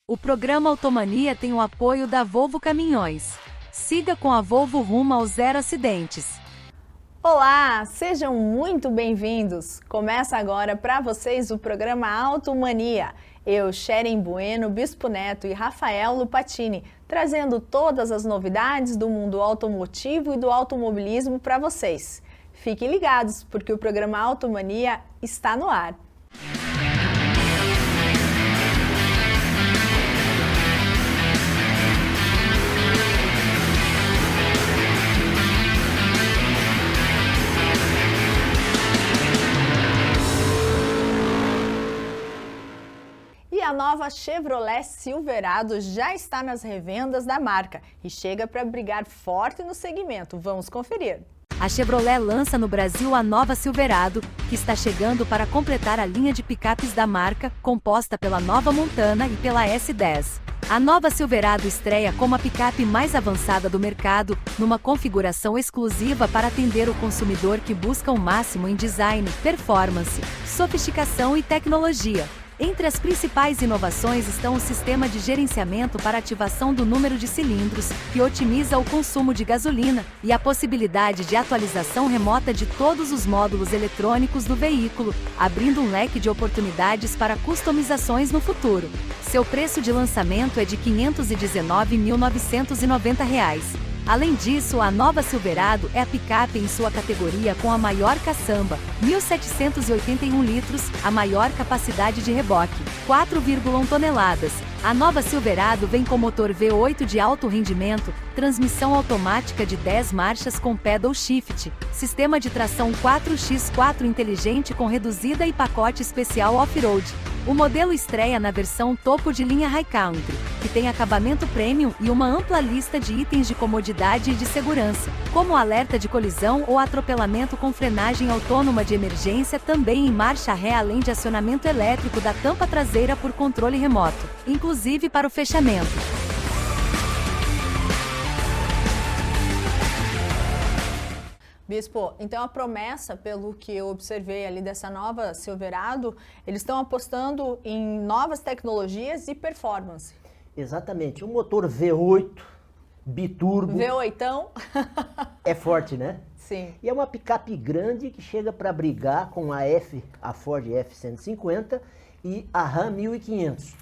O programa Automania tem o apoio da Volvo Caminhões. Siga com a Volvo rumo ao zero acidentes. Olá, sejam muito bem-vindos. Começa agora para vocês o programa Automania. Eu, Sharon Bueno, Bispo Neto e Rafael Lupatini, trazendo todas as novidades do mundo automotivo e do automobilismo para vocês. Fiquem ligados, porque o programa Automania está no ar. A nova Chevrolet Silverado já está nas revendas da marca e chega para brigar forte no segmento. Vamos conferir. A Chevrolet lança no Brasil a nova Silverado, que está chegando para completar a linha de picapes da marca, composta pela nova Montana e pela S10. A nova Silverado estreia como a picape mais avançada do mercado, numa configuração exclusiva para atender o consumidor que busca o máximo em design, performance, sofisticação e tecnologia. Entre as principais inovações estão o sistema de gerenciamento para ativação do número de cilindros, que otimiza o consumo de gasolina, e a possibilidade de atualização remota de todos os módulos eletrônicos do veículo, abrindo um leque de oportunidades para customizações no futuro. Seu preço de lançamento é de R$ 519.990. Além disso, a nova Silverado é a picape em sua categoria com a maior caçamba, 1.781 litros, a maior capacidade de reboque, 4,1 toneladas. A nova Silverado vem com motor V8 de alto rendimento, transmissão automática de 10 marchas com pedal shift, sistema de tração 4x4 inteligente com reduzida e pacote especial off-road. O modelo estreia na versão topo de linha High Country, que tem acabamento premium e uma ampla lista de itens de comodidade e de segurança, como alerta de colisão ou atropelamento com frenagem autônoma de emergência, também em marcha ré, além de acionamento elétrico da tampa traseira por controle remoto, inclusive para o fechamento. Bispo, então a promessa, pelo que eu observei ali dessa nova Silverado, eles estão apostando em novas tecnologias e performance. Exatamente, um motor V8 biturbo. V8ão? É forte, né? Sim. E é uma picape grande que chega para brigar com a Ford F-150 e a Ram 1500.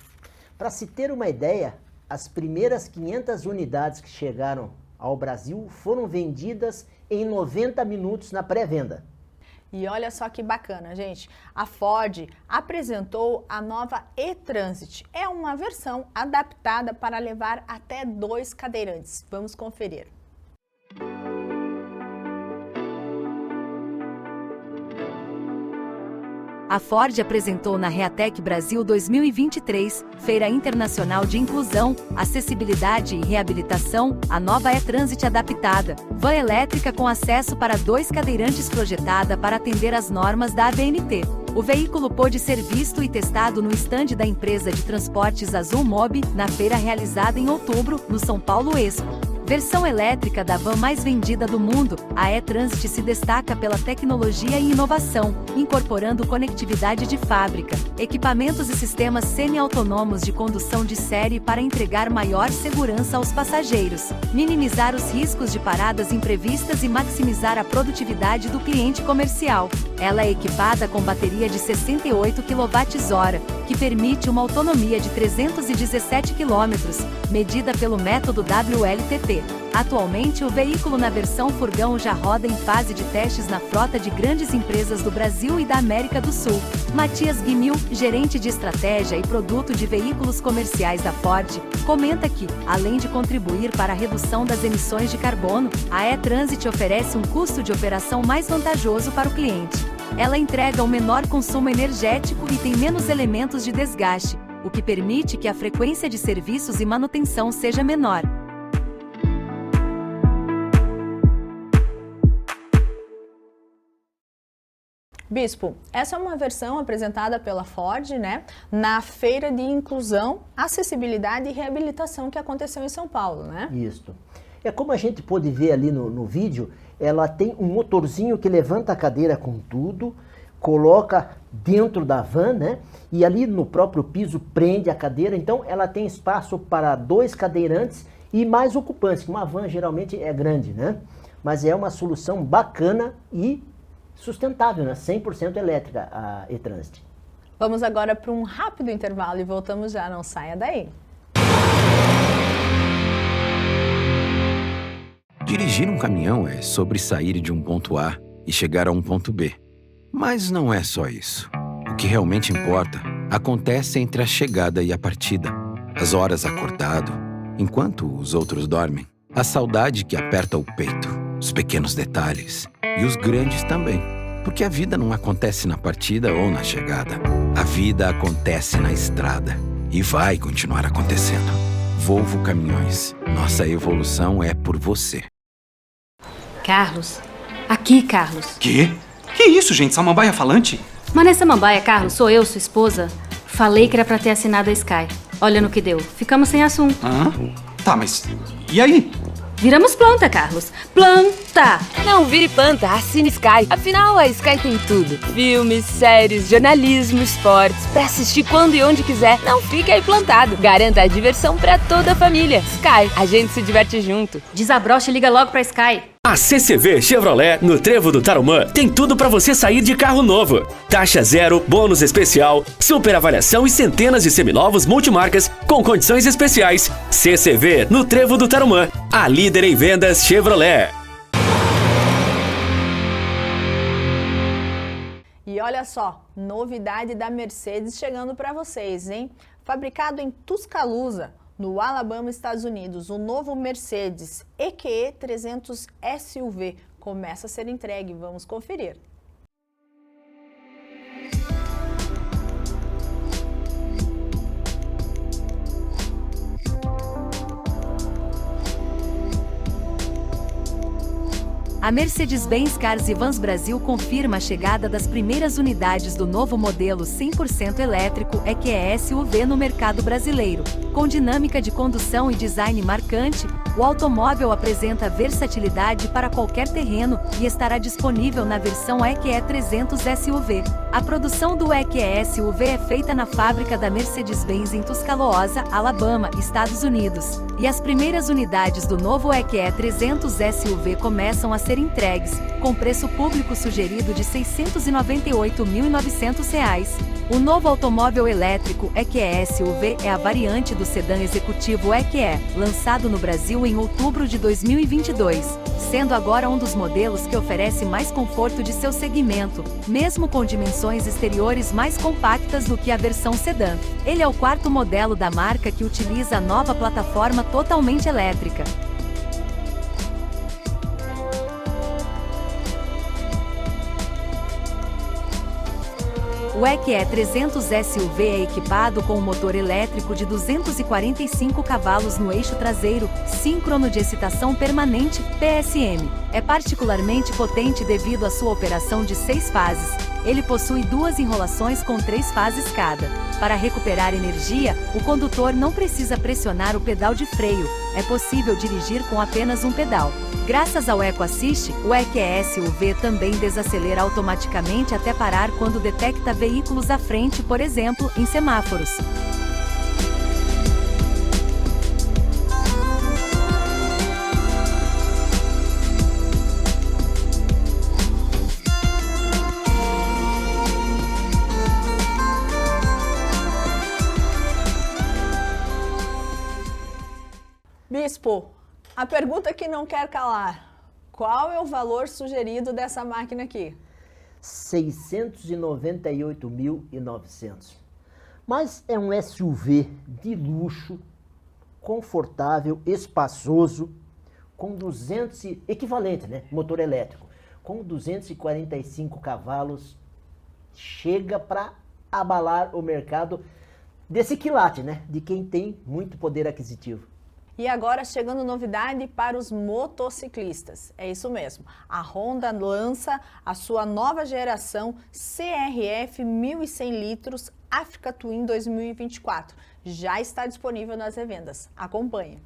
Para se ter uma ideia, as primeiras 500 unidades que chegaram ao Brasil foram vendidas em 90 minutos na pré-venda. E olha só que bacana, gente. A Ford apresentou a nova E-Transit. É uma versão adaptada para levar até 2 cadeirantes. Vamos conferir. A Ford apresentou na Reatec Brasil 2023, Feira Internacional de Inclusão, Acessibilidade e Reabilitação, a nova E-Transit adaptada, van elétrica com acesso para 2 cadeirantes projetada para atender às normas da ABNT. O veículo pôde ser visto e testado no estande da empresa de transportes Azul Mob, na feira realizada em outubro, no São Paulo Expo. Versão elétrica da van mais vendida do mundo, a E-Transit se destaca pela tecnologia e inovação, incorporando conectividade de fábrica, equipamentos e sistemas semi-autônomos de condução de série para entregar maior segurança aos passageiros, minimizar os riscos de paradas imprevistas e maximizar a produtividade do cliente comercial. Ela é equipada com bateria de 68 kWh, que permite uma autonomia de 317 km, medida pelo método WLTP. Atualmente, o veículo na versão furgão já roda em fase de testes na frota de grandes empresas do Brasil e da América do Sul. Matias Guimil, gerente de estratégia e produto de veículos comerciais da Ford, comenta que, além de contribuir para a redução das emissões de carbono, a E-Transit oferece um custo de operação mais vantajoso para o cliente. Ela entrega um menor consumo energético e tem menos elementos de desgaste, o que permite que a frequência de serviços e manutenção seja menor. Bispo, essa é uma versão apresentada pela Ford, né, na Feira de Inclusão, Acessibilidade e Reabilitação que aconteceu em São Paulo, né? Isso. É como a gente pôde ver ali no vídeo, ela tem um motorzinho que levanta a cadeira com tudo, coloca dentro da van, né? E ali no próprio piso prende a cadeira, então ela tem espaço para 2 cadeirantes e mais ocupantes, que uma van geralmente é grande, né? Mas é uma solução bacana e sustentável, né? 100% elétrica a e-Transit. Vamos agora para um rápido intervalo e voltamos já, não saia daí. Dirigir um caminhão é sobre sair de um ponto A e chegar a um ponto B. Mas não é só isso. O que realmente importa acontece entre a chegada e a partida. As horas acordado, enquanto os outros dormem. A saudade que aperta o peito, os pequenos detalhes e os grandes também. Porque a vida não acontece na partida ou na chegada. A vida acontece na estrada e vai continuar acontecendo. Volvo Caminhões. Nossa evolução é por você. Carlos. Aqui, Carlos. Quê? Que isso, gente? Samambaia falante? Mané Samambaia, Carlos, sou eu, sua esposa. Falei que era pra ter assinado a Sky. Olha no que deu. Ficamos sem assunto. Tá, mas... E aí? Viramos planta, Carlos. Planta! Não vire planta, assine Sky. Afinal, a Sky tem tudo. Filmes, séries, jornalismo, esportes. Pra assistir quando e onde quiser. Não fique aí plantado. Garanta a diversão pra toda a família. Sky, a gente se diverte junto. Desabrocha e liga logo pra Sky. A CCV Chevrolet, no Trevo do Tarumã, tem tudo para você sair de carro novo. Taxa zero, bônus especial, super avaliação e centenas de seminovos multimarcas com condições especiais. CCV, no Trevo do Tarumã, a líder em vendas Chevrolet. E olha só, novidade da Mercedes chegando para vocês, hein? Fabricado em Tuscaloosa, no Alabama, Estados Unidos, o novo Mercedes EQE 300 SUV começa a ser entregue. Vamos conferir. A Mercedes-Benz Cars e Vans Brasil confirma a chegada das primeiras unidades do novo modelo 100% elétrico EQE SUV no mercado brasileiro. Com dinâmica de condução e design marcante, o automóvel apresenta versatilidade para qualquer terreno e estará disponível na versão EQE 300 SUV. A produção do EQE SUV é feita na fábrica da Mercedes-Benz em Tuscaloosa, Alabama, Estados Unidos. E as primeiras unidades do novo EQE 300 SUV começam a ser entregues, com preço público sugerido de R$ 698.900. O novo automóvel elétrico EQE SUV é a variante do sedã executivo EQE, lançado no Brasil em outubro de 2022, sendo agora um dos modelos que oferece mais conforto de seu segmento, mesmo com dimensões exteriores mais compactas do que a versão sedã. Ele é o 4º modelo da marca que utiliza a nova plataforma totalmente elétrica. O EQE 300 SUV é equipado com um motor elétrico de 245 cavalos no eixo traseiro, síncrono de excitação permanente, PSM. É particularmente potente devido à sua operação de 6 fases. Ele possui 2 enrolações com 3 fases cada. Para recuperar energia, o condutor não precisa pressionar o pedal de freio. É possível dirigir com apenas um pedal. Graças ao Eco Assist, o EQE SUV também desacelera automaticamente até parar quando detecta veículos à frente, por exemplo, em semáforos. Bispo, a pergunta que não quer calar: qual é o valor sugerido dessa máquina aqui? R$ 698.900. Mas é um SUV de luxo, confortável, espaçoso, com equivalente, né? Motor elétrico, com 245 cavalos, chega para abalar o mercado desse quilate, né? De quem tem muito poder aquisitivo. E agora chegando novidade para os motociclistas. É isso mesmo. A Honda lança a sua nova geração CRF 1100 litros Africa Twin 2024. Já está disponível nas revendas. Acompanhe.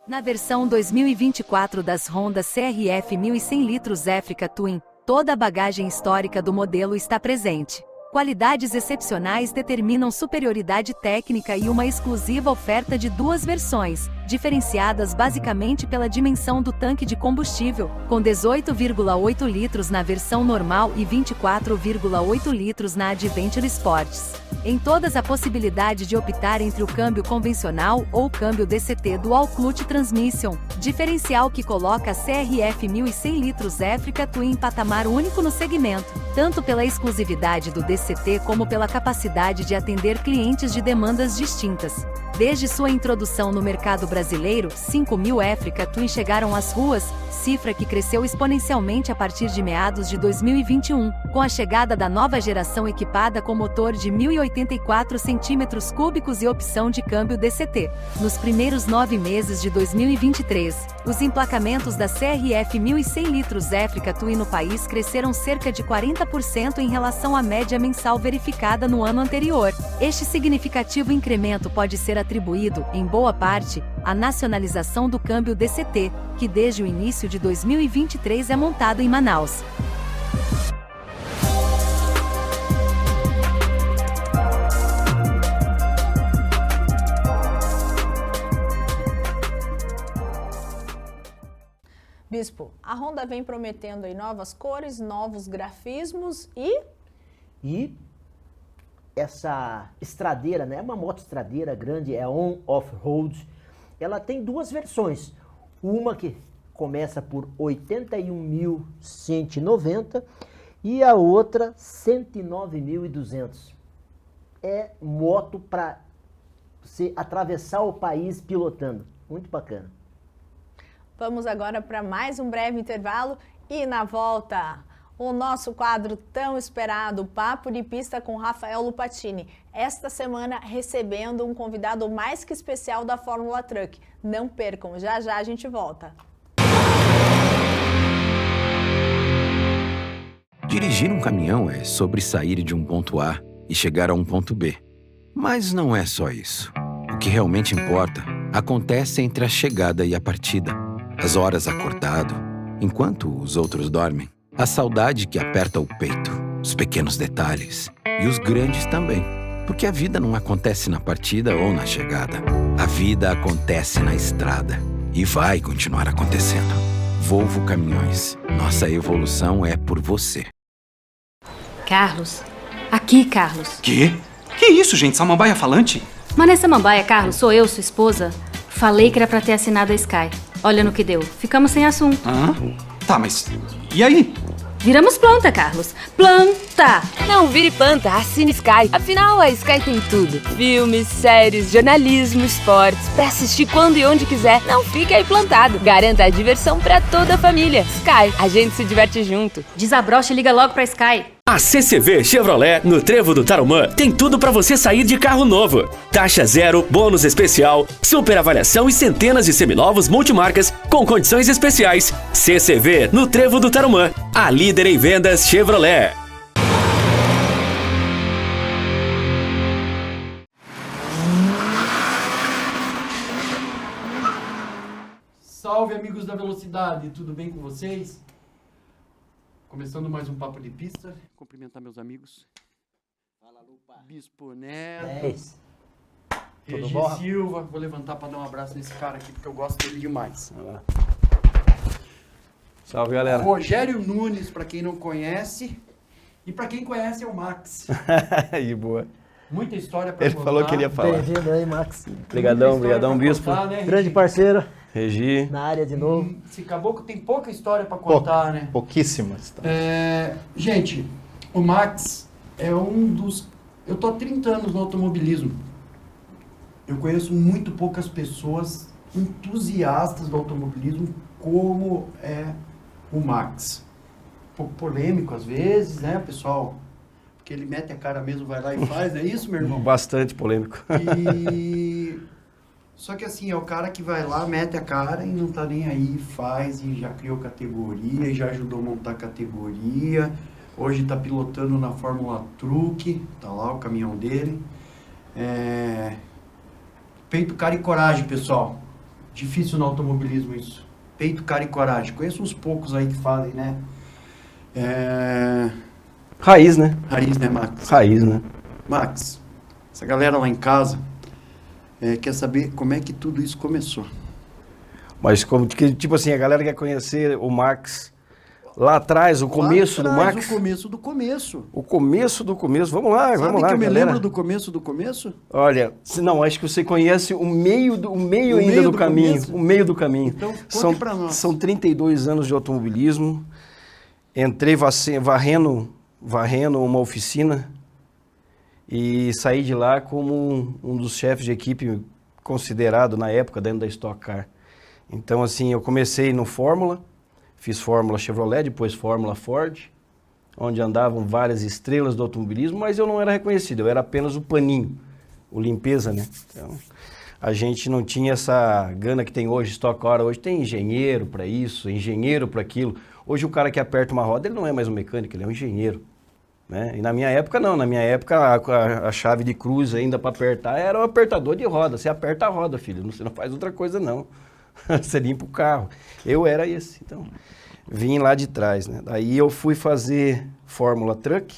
Na versão 2024 das Honda CRF 1100 litros Africa Twin, toda a bagagem histórica do modelo está presente. Qualidades excepcionais determinam superioridade técnica e uma exclusiva oferta de duas versões, diferenciadas basicamente pela dimensão do tanque de combustível, com 18,8 litros na versão normal e 24,8 litros na Adventure Sports. Em todas a possibilidade de optar entre o câmbio convencional ou o câmbio DCT Dual Clutch Transmission, diferencial que coloca a CRF 1100 litros Africa Twin em patamar único no segmento, tanto pela exclusividade do DCT como pela capacidade de atender clientes de demandas distintas. Desde sua introdução no mercado brasileiro, 5.000 Africa Twin chegaram às ruas, cifra que cresceu exponencialmente a partir de meados de 2021, com a chegada da nova geração equipada com motor de 1.084 cm3 e opção de câmbio DCT. Nos primeiros 9 meses de 2023, os emplacamentos da CRF 1100 litros Africa Twin no país cresceram cerca de 40% em relação à média mensal verificada no ano anterior. Este significativo incremento pode ser atribuído, em boa parte, à nacionalização do câmbio DCT, que desde o início de 2023 é montado em Manaus. Bispo, a Honda vem prometendo aí novas cores, novos grafismos e essa estradeira, né? Uma moto estradeira grande, é on-off-road. Ela tem duas versões. Uma que começa por 81.190 e a outra 109.200. É moto para você atravessar o país pilotando. Muito bacana. Vamos agora para mais um breve intervalo e na volta, o nosso quadro tão esperado, Papo de Pista com Rafael Lupatini. Esta semana recebendo um convidado mais que especial da Fórmula Truck. Não percam, já já a gente volta. Dirigir um caminhão é sobre sair de um ponto A e chegar a um ponto B. Mas não é só isso. O que realmente importa acontece entre a chegada e a partida. As horas acordado, enquanto os outros dormem. A saudade que aperta o peito, os pequenos detalhes e os grandes também. Porque a vida não acontece na partida ou na chegada. A vida acontece na estrada e vai continuar acontecendo. Volvo Caminhões. Nossa evolução é por você. Carlos. Aqui, Carlos. Quê? Que isso, gente? Samambaia falante? Mané Samambaia, Carlos, sou eu, sua esposa. Falei que era pra ter assinado a Sky. Olha no que deu. Ficamos sem assunto. Tá, mas e aí? Viramos planta, Carlos. Planta! Não vire planta, assine Sky. Afinal, a Sky tem tudo. Filmes, séries, jornalismo, esportes. Pra assistir quando e onde quiser. Não fique aí plantado. Garanta a diversão pra toda a família. Sky, a gente se diverte junto. Desabrocha e liga logo pra Sky. A CCV Chevrolet, no Trevo do Tarumã, tem tudo para você sair de carro novo. Taxa zero, bônus especial, super avaliação e centenas de seminovos multimarcas com condições especiais. CCV, no Trevo do Tarumã, a líder em vendas Chevrolet. Salve, amigos da Velocidade, tudo bem com vocês? Começando mais um Papo de Pista, cumprimentar meus amigos. Fala, Lupa. Bispo Neto. Regi Silva, vou levantar para dar um abraço nesse cara aqui, porque eu gosto dele demais. Salve, galera. Rogério Nunes, para quem não conhece, e para quem conhece é o Max. Aí, boa. Muita história para contar. Ele falou que ele ia falar. Bem-vindo aí, Max. Obrigadão, Bispo. Contar, né, Grande parceiro. Regi. Na área de novo. Esse caboclo tem pouca história para contar, né? Pouquíssima história. Gente, o Max é um dos... Eu tô há 30 anos no automobilismo. Eu conheço muito poucas pessoas entusiastas do automobilismo como é o Max. Um pouco polêmico às vezes, né, pessoal? Porque ele mete a cara mesmo, vai lá e faz, é isso, meu irmão? Bastante polêmico. Só que assim, é o cara que vai lá, mete a cara e não tá nem aí, faz e já criou categoria, e já ajudou a montar categoria. Hoje tá pilotando na Fórmula Truck, tá lá o caminhão dele. Peito, cara e coragem, pessoal. Difícil no automobilismo isso. Peito, cara e coragem. Conheço uns poucos aí que fazem, né? Raiz, né? Raiz, né, Max? Raiz, né? Max, essa galera lá em casa quer saber como é que tudo isso começou. Mas como, tipo assim, a galera quer conhecer o Max lá atrás, o começo do Max. O começo do começo. O começo do começo. Vamos lá, Sabe vamos lá, que eu me galera. lembro do começo do começo? Olha, não, acho que você conhece o meio ainda do caminho. começo? O meio do caminho. Então, conte pra nós. São 32 anos de automobilismo. Entrei varrendo uma oficina e saí de lá como um dos chefes de equipe considerado na época dentro da Stock Car. Então, assim, eu comecei no Fórmula, fiz Fórmula Chevrolet, depois Fórmula Ford, onde andavam várias estrelas do automobilismo, mas eu não era reconhecido, eu era apenas o paninho, o limpeza, né? Então, a gente não tinha essa gana que tem hoje, Stock Car, hoje tem engenheiro para isso, engenheiro para aquilo. Hoje o cara que aperta uma roda, ele não é mais um mecânico, ele é um engenheiro. Né? E na minha época não, na minha época a chave de cruz ainda para apertar era o apertador de roda, você aperta a roda, filho, você não faz outra coisa não. Você limpa o carro. Eu era esse, então vim lá de trás, né? Daí eu fui fazer Fórmula Truck,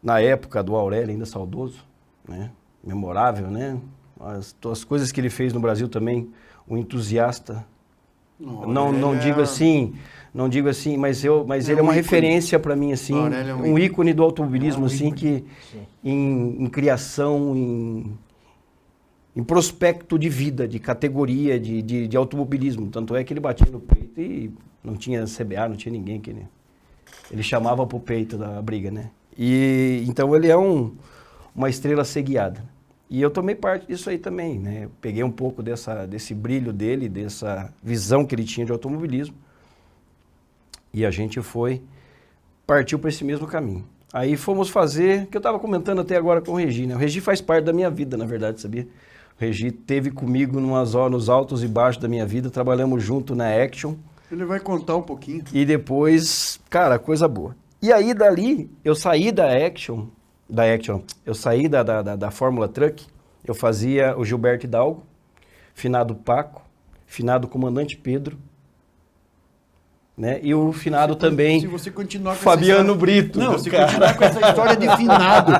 na época do Aurélio, ainda saudoso, né? Memorável, né? As coisas que ele fez no Brasil também, um entusiasta. Não digo assim, mas ele é uma referência para mim, assim, um ícone do automobilismo, assim, que em criação, em prospecto de vida, de categoria, de automobilismo. Tanto é que ele batia no peito e não tinha CBA, não tinha ninguém que ele chamava pro peito da briga, né? E então ele é uma estrela a ser guiada. E eu tomei parte disso aí também, né? Eu peguei um pouco desse brilho dele, dessa visão que ele tinha de automobilismo. E a gente partiu para esse mesmo caminho. Aí fomos fazer, que eu estava comentando até agora com o Regi, né? O Regi faz parte da minha vida, na verdade, sabia? O Regi esteve comigo nos altos e baixos da minha vida, trabalhamos junto na Action. Ele vai contar um pouquinho. E depois, cara, coisa boa. E aí dali, eu saí eu saí da Fórmula Truck, eu fazia o Gilberto Hidalgo, finado Paco, finado Comandante Pedro, né? E o finado também, se você continuar com Fabiano Brito. Não, se continuar com essa história de finado,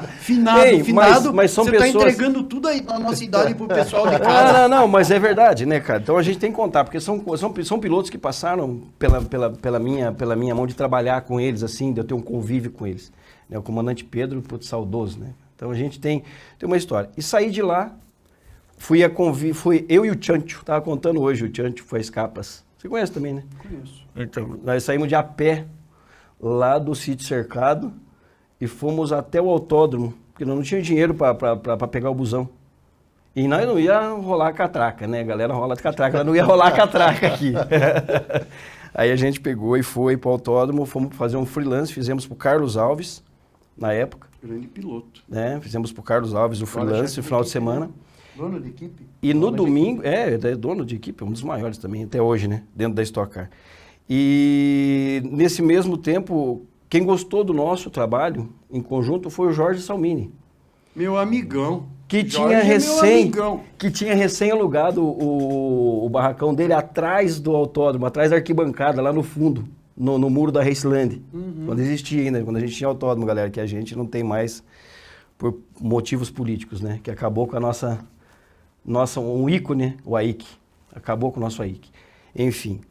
Ei, mas são você pessoas... tá entregando tudo aí na nossa idade pro pessoal de casa. Não, mas é verdade, né, cara? Então a gente tem que contar, porque são pilotos que passaram pela minha mão de trabalhar com eles, assim, de eu ter um convívio com eles. Né? O Comandante Pedro, putz, saudoso, né? Então a gente tem uma história. E saí de lá, fui eu e o Chancho, tava contando hoje, o Chancho foi a Escapas. Você conhece também, né? Conheço. Então, nós saímos de a pé lá do sítio cercado e fomos até o autódromo, porque nós não tinha dinheiro para pegar o busão. E nós não ia rolar catraca, né? A galera rola de catraca, nós não ia rolar catraca aqui. Aí a gente pegou e foi para o autódromo, fomos fazer um freelance, fizemos para o Carlos Alves, na época. Grande piloto. Né? Fizemos para o Carlos Alves o freelance no final de semana. Dono de equipe? E no domingo, é dono de equipe, um dos maiores também, até hoje, né? Dentro da Stock Car. E nesse mesmo tempo, quem gostou do nosso trabalho em conjunto foi o Jorge Salmini. Meu amigão. Que tinha recém alugado o barracão dele atrás do autódromo, atrás da arquibancada, lá no fundo, no muro da Raceland. Quando existia ainda, quando a gente tinha autódromo, galera, que a gente não tem mais por motivos políticos, né? Que acabou com a um ícone, o AIC. Acabou com o nosso AIC. Enfim.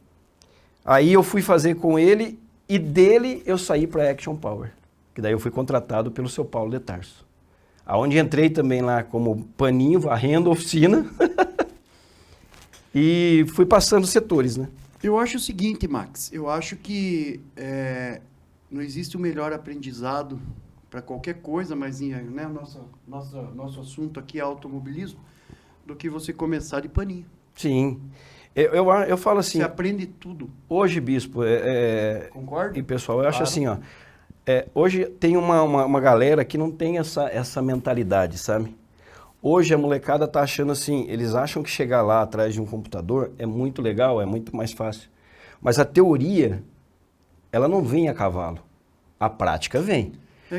Aí eu fui fazer com ele e dele eu saí para Action Power. Que daí eu fui contratado pelo seu Paulo de Tarso. Aonde entrei também lá como paninho, varrendo a oficina. E fui passando setores, né? Eu acho o seguinte, Max. Eu acho que não existe o melhor aprendizado para qualquer coisa, mas né, nosso assunto aqui é automobilismo, do que você começar de paninho. Sim. Eu falo assim... Você aprende tudo. Hoje, Bispo... Concorda? E, pessoal, eu acho assim, ó... hoje tem uma galera que não tem essa mentalidade, sabe? Hoje a molecada tá achando assim... Eles acham que chegar lá atrás de um computador é muito legal, é muito mais fácil. Mas a teoria, ela não vem a cavalo. A prática vem.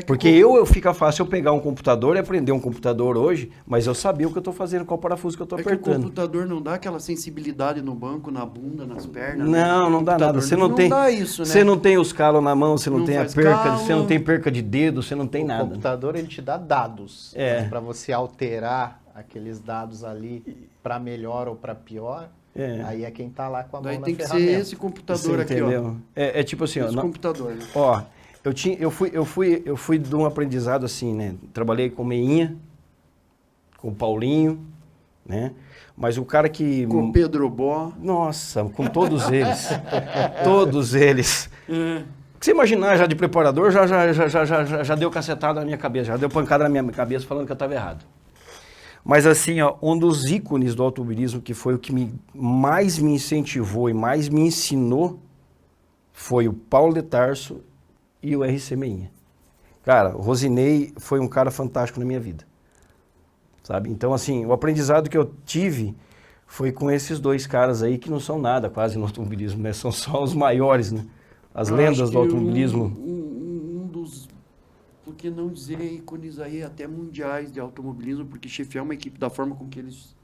Porque fica fácil eu pegar um computador e aprender um computador hoje, mas eu sabia o que eu estou fazendo, qual parafuso que eu estou apertando. Que o computador não dá aquela sensibilidade no banco, na bunda, nas pernas. Não, não dá nada. Você não tem, dá isso, né? Você não tem os calos na mão, você não tem a perca, calo. você não tem perca de dedo, você não tem nada. O computador, ele te dá dados. Para você alterar aqueles dados ali para melhor ou para pior, aí é quem tá lá com a mão na ferramenta. Daí tem que ser esse computador aqui, entendeu? É tipo assim, esse computador, né? Ó, eu fui de um aprendizado assim, né? Trabalhei com o Meinha, com o Paulinho, né? Mas o cara que... Com o Pedro Bó. Nossa, com todos eles. Todos eles. Se imaginar já de preparador, já deu cacetada na minha cabeça, já deu pancada na minha cabeça falando que eu estava errado. Mas assim, ó, um dos ícones do automobilismo que foi o que mais me incentivou e mais me ensinou foi o Paulo de Tarso e o RC Meinha. Cara, o Rosinei foi um cara fantástico na minha vida. Sabe? Então, assim, o aprendizado que eu tive foi com esses dois caras aí que não são nada quase no automobilismo, né? São só os maiores, né? As lendas do automobilismo. Um dos, por que não dizer, ícones aí até mundiais de automobilismo, porque chefiar uma equipe da forma com que eles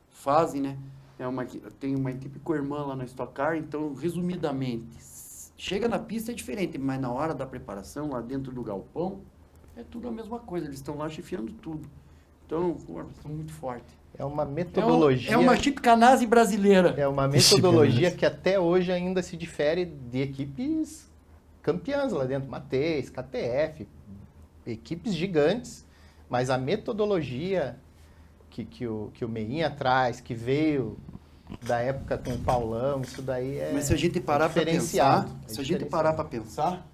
fazem, né? Tem uma equipe co-irmã lá na Stock Car, então, resumidamente, chega na pista é diferente, mas na hora da preparação, lá dentro do galpão, é tudo a mesma coisa, eles estão lá chefiando tudo. Então, são muito fortes. É uma metodologia... É uma Chip Ganassi brasileira. É uma metodologia que até hoje ainda se difere de equipes campeãs lá dentro. Mateis, KTF, equipes gigantes. Mas a metodologia que o Meinha traz, que veio da época com o Paulão, isso daí é Mas se a gente parar para pensar,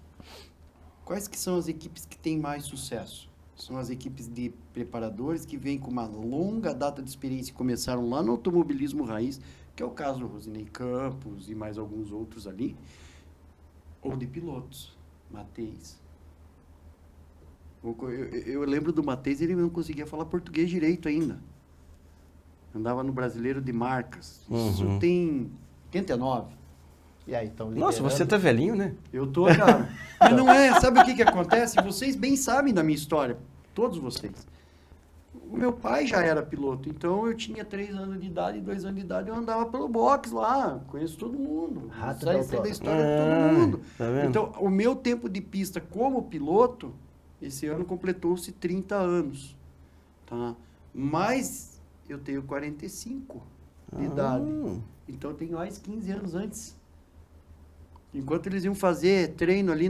quais que são as equipes que têm mais sucesso? São as equipes de preparadores que vêm com uma longa data de experiência e começaram lá no automobilismo raiz, que é o caso do Rosinei Campos e mais alguns outros ali, ou de pilotos, Mateis. Eu lembro do Mateis, ele não conseguia falar português direito ainda. Andava no Brasileiro de Marcas. Isso tem 89. E aí, então, nossa, você tá velhinho, né? Eu tô, cara. Mas não é, sabe o que acontece? Vocês bem sabem da minha história, todos vocês. O meu pai já era piloto, então eu tinha 3 anos de idade e 2 anos de idade, eu andava pelo box lá, conheço todo mundo. Sei da história de todo mundo. Tá vendo? Então, o meu tempo de pista como piloto, esse ano completou-se 30 anos. Tá? Mas eu tenho 45 de idade. Então eu tenho mais 15 anos antes. Enquanto eles iam fazer treino ali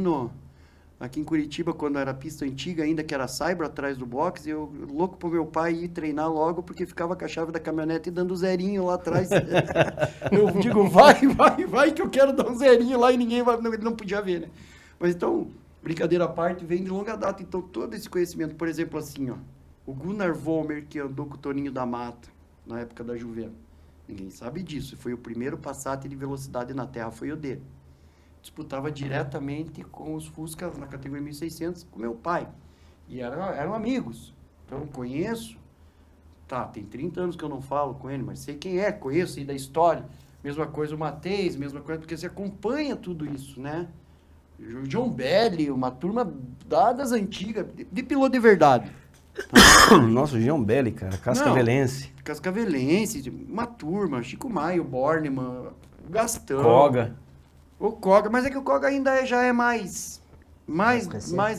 aqui em Curitiba, quando era pista antiga ainda, que era Saibro atrás do box, eu louco pro meu pai ir treinar logo, porque ficava com a chave da caminhonete e dando zerinho lá atrás. Eu digo, vai, que eu quero dar um zerinho lá e ninguém vai, não podia ver, né? Mas então, brincadeira à parte, vem de longa data. Então, todo esse conhecimento, por exemplo, assim, ó, o Gunnar Vollmer, que andou com o Toninho da Mata, na época da Juvena, ninguém sabe disso, foi o primeiro Passat de velocidade na Terra, foi o dele. Disputava diretamente com os Fuscas na categoria 1600 com meu pai. E eram amigos. Então, conheço. Tá, tem 30 anos que eu não falo com ele, mas sei quem é, conheço, sei da história. Mesma coisa o Mateis, mesma coisa, porque você acompanha tudo isso, né? O John Belli, uma turma das antigas, de piloto de verdade. Nossa, o John Belli, cara, Cascavelense. Cascavelense, uma turma, Chico Maia, o Bornemann, o Gastão. O Koga, mas é que o Koga ainda já é mais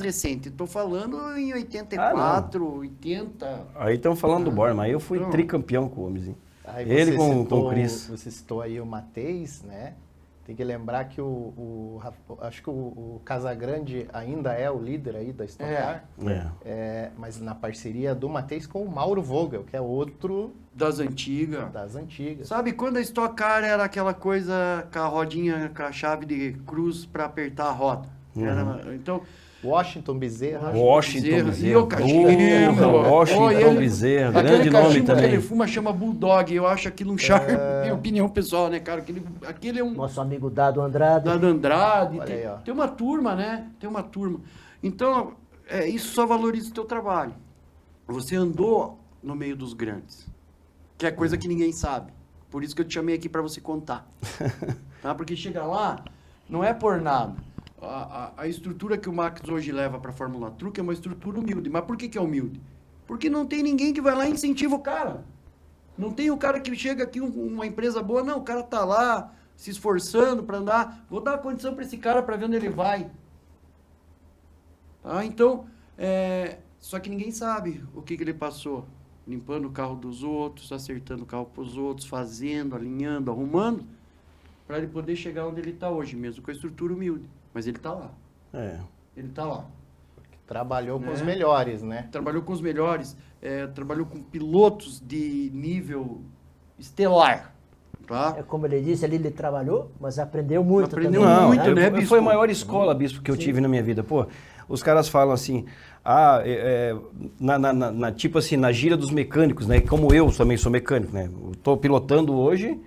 recente. Estou falando em 84, 80. Aí estão falando do Bornemann, aí eu fui tricampeão com o homem. Ele com o Chris. Você citou aí o Mateis, né? Tem que lembrar que acho que o Casagrande ainda é o líder aí da Stock Car. Mas na parceria do Mateis com o Mauro Vogel, que é outro... Das antigas. Sabe quando a Stock Car era aquela coisa com a rodinha, com a chave de cruz para apertar a roda? Então... Washington Bezerra. E o cachimbo. Washington Bezerra, grande nome também. Ele fuma, chama Bulldog. Eu acho aquilo um charme, minha opinião pessoal, né, cara? Aquele é um... Nosso amigo Dado Andrade. Tem uma turma, né? Então, isso só valoriza o teu trabalho. Você andou no meio dos grandes, que é coisa que ninguém sabe. Por isso que eu te chamei aqui para você contar. Tá? Porque chega lá, não é por nada. A estrutura que o Max hoje leva para a Fórmula Truck é uma estrutura humilde. Mas por que é humilde? Porque não tem ninguém que vai lá e incentiva o cara. Não tem o cara que chega aqui, uma empresa boa, não, o cara tá lá se esforçando para andar, vou dar uma condição para esse cara para ver onde ele vai. Tá? Então, só que ninguém sabe o que ele passou. Limpando o carro dos outros, acertando o carro para os outros, fazendo, alinhando, arrumando, para ele poder chegar onde ele está hoje, mesmo com a estrutura humilde. Mas ele está lá. Ele está lá. Trabalhou com os melhores, né? Trabalhou com os melhores, trabalhou com pilotos de nível estelar. Tá? É como ele disse, ele trabalhou, mas aprendeu muito também. Muito, né, Bispo? Foi a maior escola, Bispo, que eu tive na minha vida. Pô, os caras falam assim, tipo assim, na gira dos mecânicos, né? Como eu também sou mecânico, né? Eu tô pilotando hoje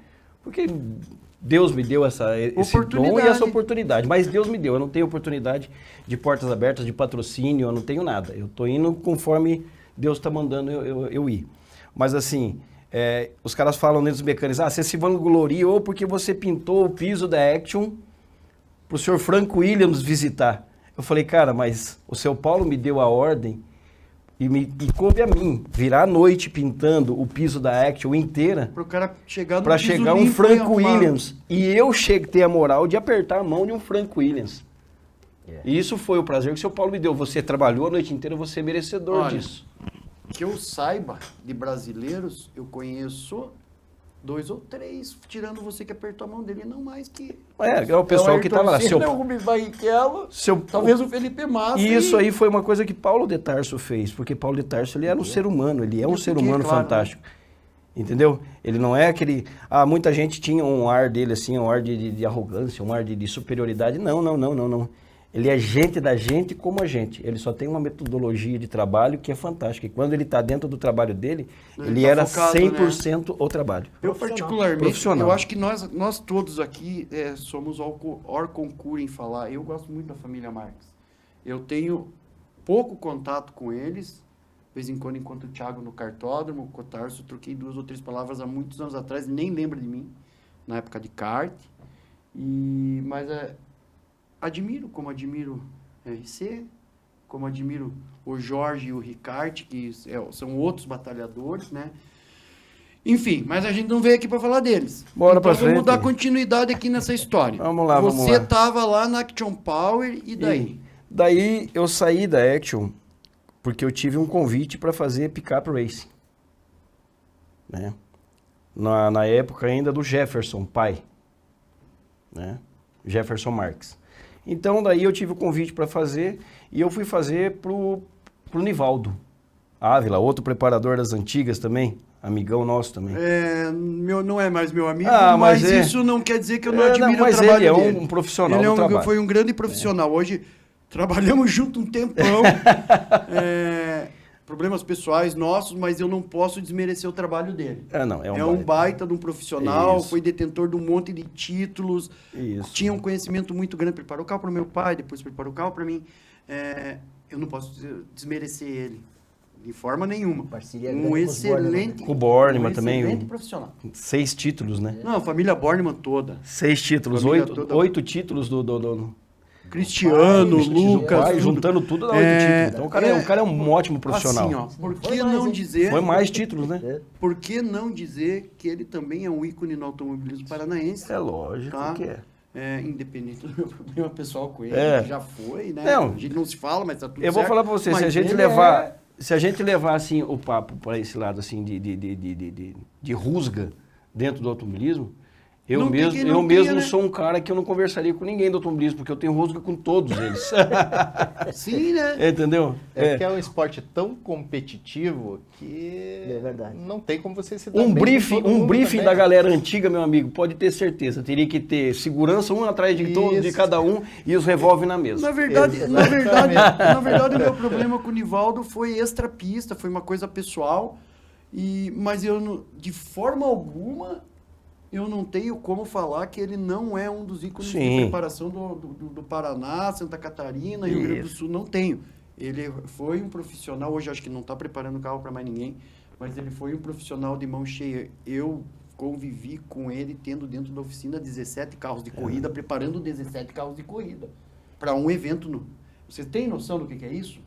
porque Deus me deu esse dom e essa oportunidade. Mas Deus me deu, eu não tenho oportunidade de portas abertas, de patrocínio, eu não tenho nada. Eu tô indo conforme Deus está mandando eu ir. Mas assim, os caras falam neles mecânicos, você se vangloriou porque você pintou o piso da Action pro senhor Frank Williams visitar. Eu falei, cara, mas o seu Paulo me deu a ordem e coube a mim virar à noite pintando o piso da Action inteira para o cara chegar no para chegar um Frank Williams. E eu ter a moral de apertar a mão de um Frank Williams. E isso foi o prazer que o seu Paulo me deu. Você trabalhou a noite inteira, você é merecedor disso. Que eu saiba de brasileiros, eu conheço 2 ou 3, tirando você que apertou a mão dele, não mais que... É o pessoal que estava lá. O Rubens Barrichello, talvez o Felipe Massa. E isso aí foi uma coisa que Paulo de Tarso fez, porque Paulo de Tarso ele era um ser humano, ele é um ser humano fantástico. Entendeu? Ele não é aquele... muita gente tinha um ar dele assim, um ar de arrogância, um ar de superioridade. Não. Ele é gente da gente como a gente. Ele só tem uma metodologia de trabalho que é fantástica. E quando ele está dentro do trabalho dele, ele era focado, 100% né? O trabalho. Eu particularmente, eu acho que nós todos aqui somos or concurso em falar. Eu gosto muito da família Marques. Eu tenho pouco contato com eles. De vez em quando encontro o Thiago no cartódromo, o Tarso, troquei 2 ou 3 palavras há muitos anos atrás, nem lembra de mim, na época de kart. Mas admiro RC, como admiro o Jorge e o Ricard, que são outros batalhadores, né? Enfim, mas a gente não veio aqui para falar deles. Bora pra frente. Vamos dar continuidade aqui nessa história. Vamos lá. Você estava lá na Action Power e daí? Daí eu saí da Action porque eu tive um convite para fazer pick-up racing. Né? Na época ainda do Jefferson, pai. Né? Jefferson Marques. Então, daí eu tive o convite para fazer e eu fui fazer pro Nivaldo Ávila, outro preparador das antigas também, amigão nosso também. Não é mais meu amigo, mas isso não quer dizer que eu não admiro o trabalho dele. Ele é um profissional do trabalho. Foi um grande profissional. Hoje, trabalhamos junto um tempão. Problemas pessoais nossos, mas eu não posso desmerecer o trabalho dele. É um baita de um profissional, foi detentor de um monte de títulos, tinha um conhecimento muito grande, preparou o carro para o meu pai, depois preparou o carro para mim. Eu não posso desmerecer ele, de forma nenhuma. Parceria excelente... Com o Bornemann também. Excelente profissional. 6 títulos, né? Não, a família Bornemann toda. 6 títulos, 8 títulos do Cristiano, Lucas, juntando tudo dá 8 títulos. Então o cara é um ótimo profissional. Assim, ó, por que não dizer... Foi mais títulos, né? Por que não dizer que ele também é um ícone no automobilismo paranaense? É lógico que é. Independente do meu problema pessoal com ele, que já foi, né? Não, a gente não se fala, mas tá tudo certo. Eu vou falar pra você, se a gente levar assim, o papo para esse lado assim, de rusga dentro do automobilismo, eu mesmo sou um cara que eu não conversaria com ninguém do automobilismo, porque eu tenho rusga com todos eles. Sim, né? Entendeu? Porque é um esporte tão competitivo que não tem como você se dar Um briefing da galera antiga, meu amigo, pode ter certeza. Teria que ter segurança um atrás de cada um e os revólver na mesa. Na verdade, o meu problema com o Nivaldo foi extra-pista, foi uma coisa pessoal, mas eu, de forma alguma... Eu não tenho como falar que ele não é um dos ícones de preparação do Paraná, Santa Catarina e Rio Grande do Sul. Não tenho. Ele foi um profissional, hoje acho que não está preparando carro para mais ninguém, mas ele foi um profissional de mão cheia. Eu convivi com ele tendo dentro da oficina 17 carros de corrida, preparando 17 carros de corrida. para um evento. Você tem noção do que é isso?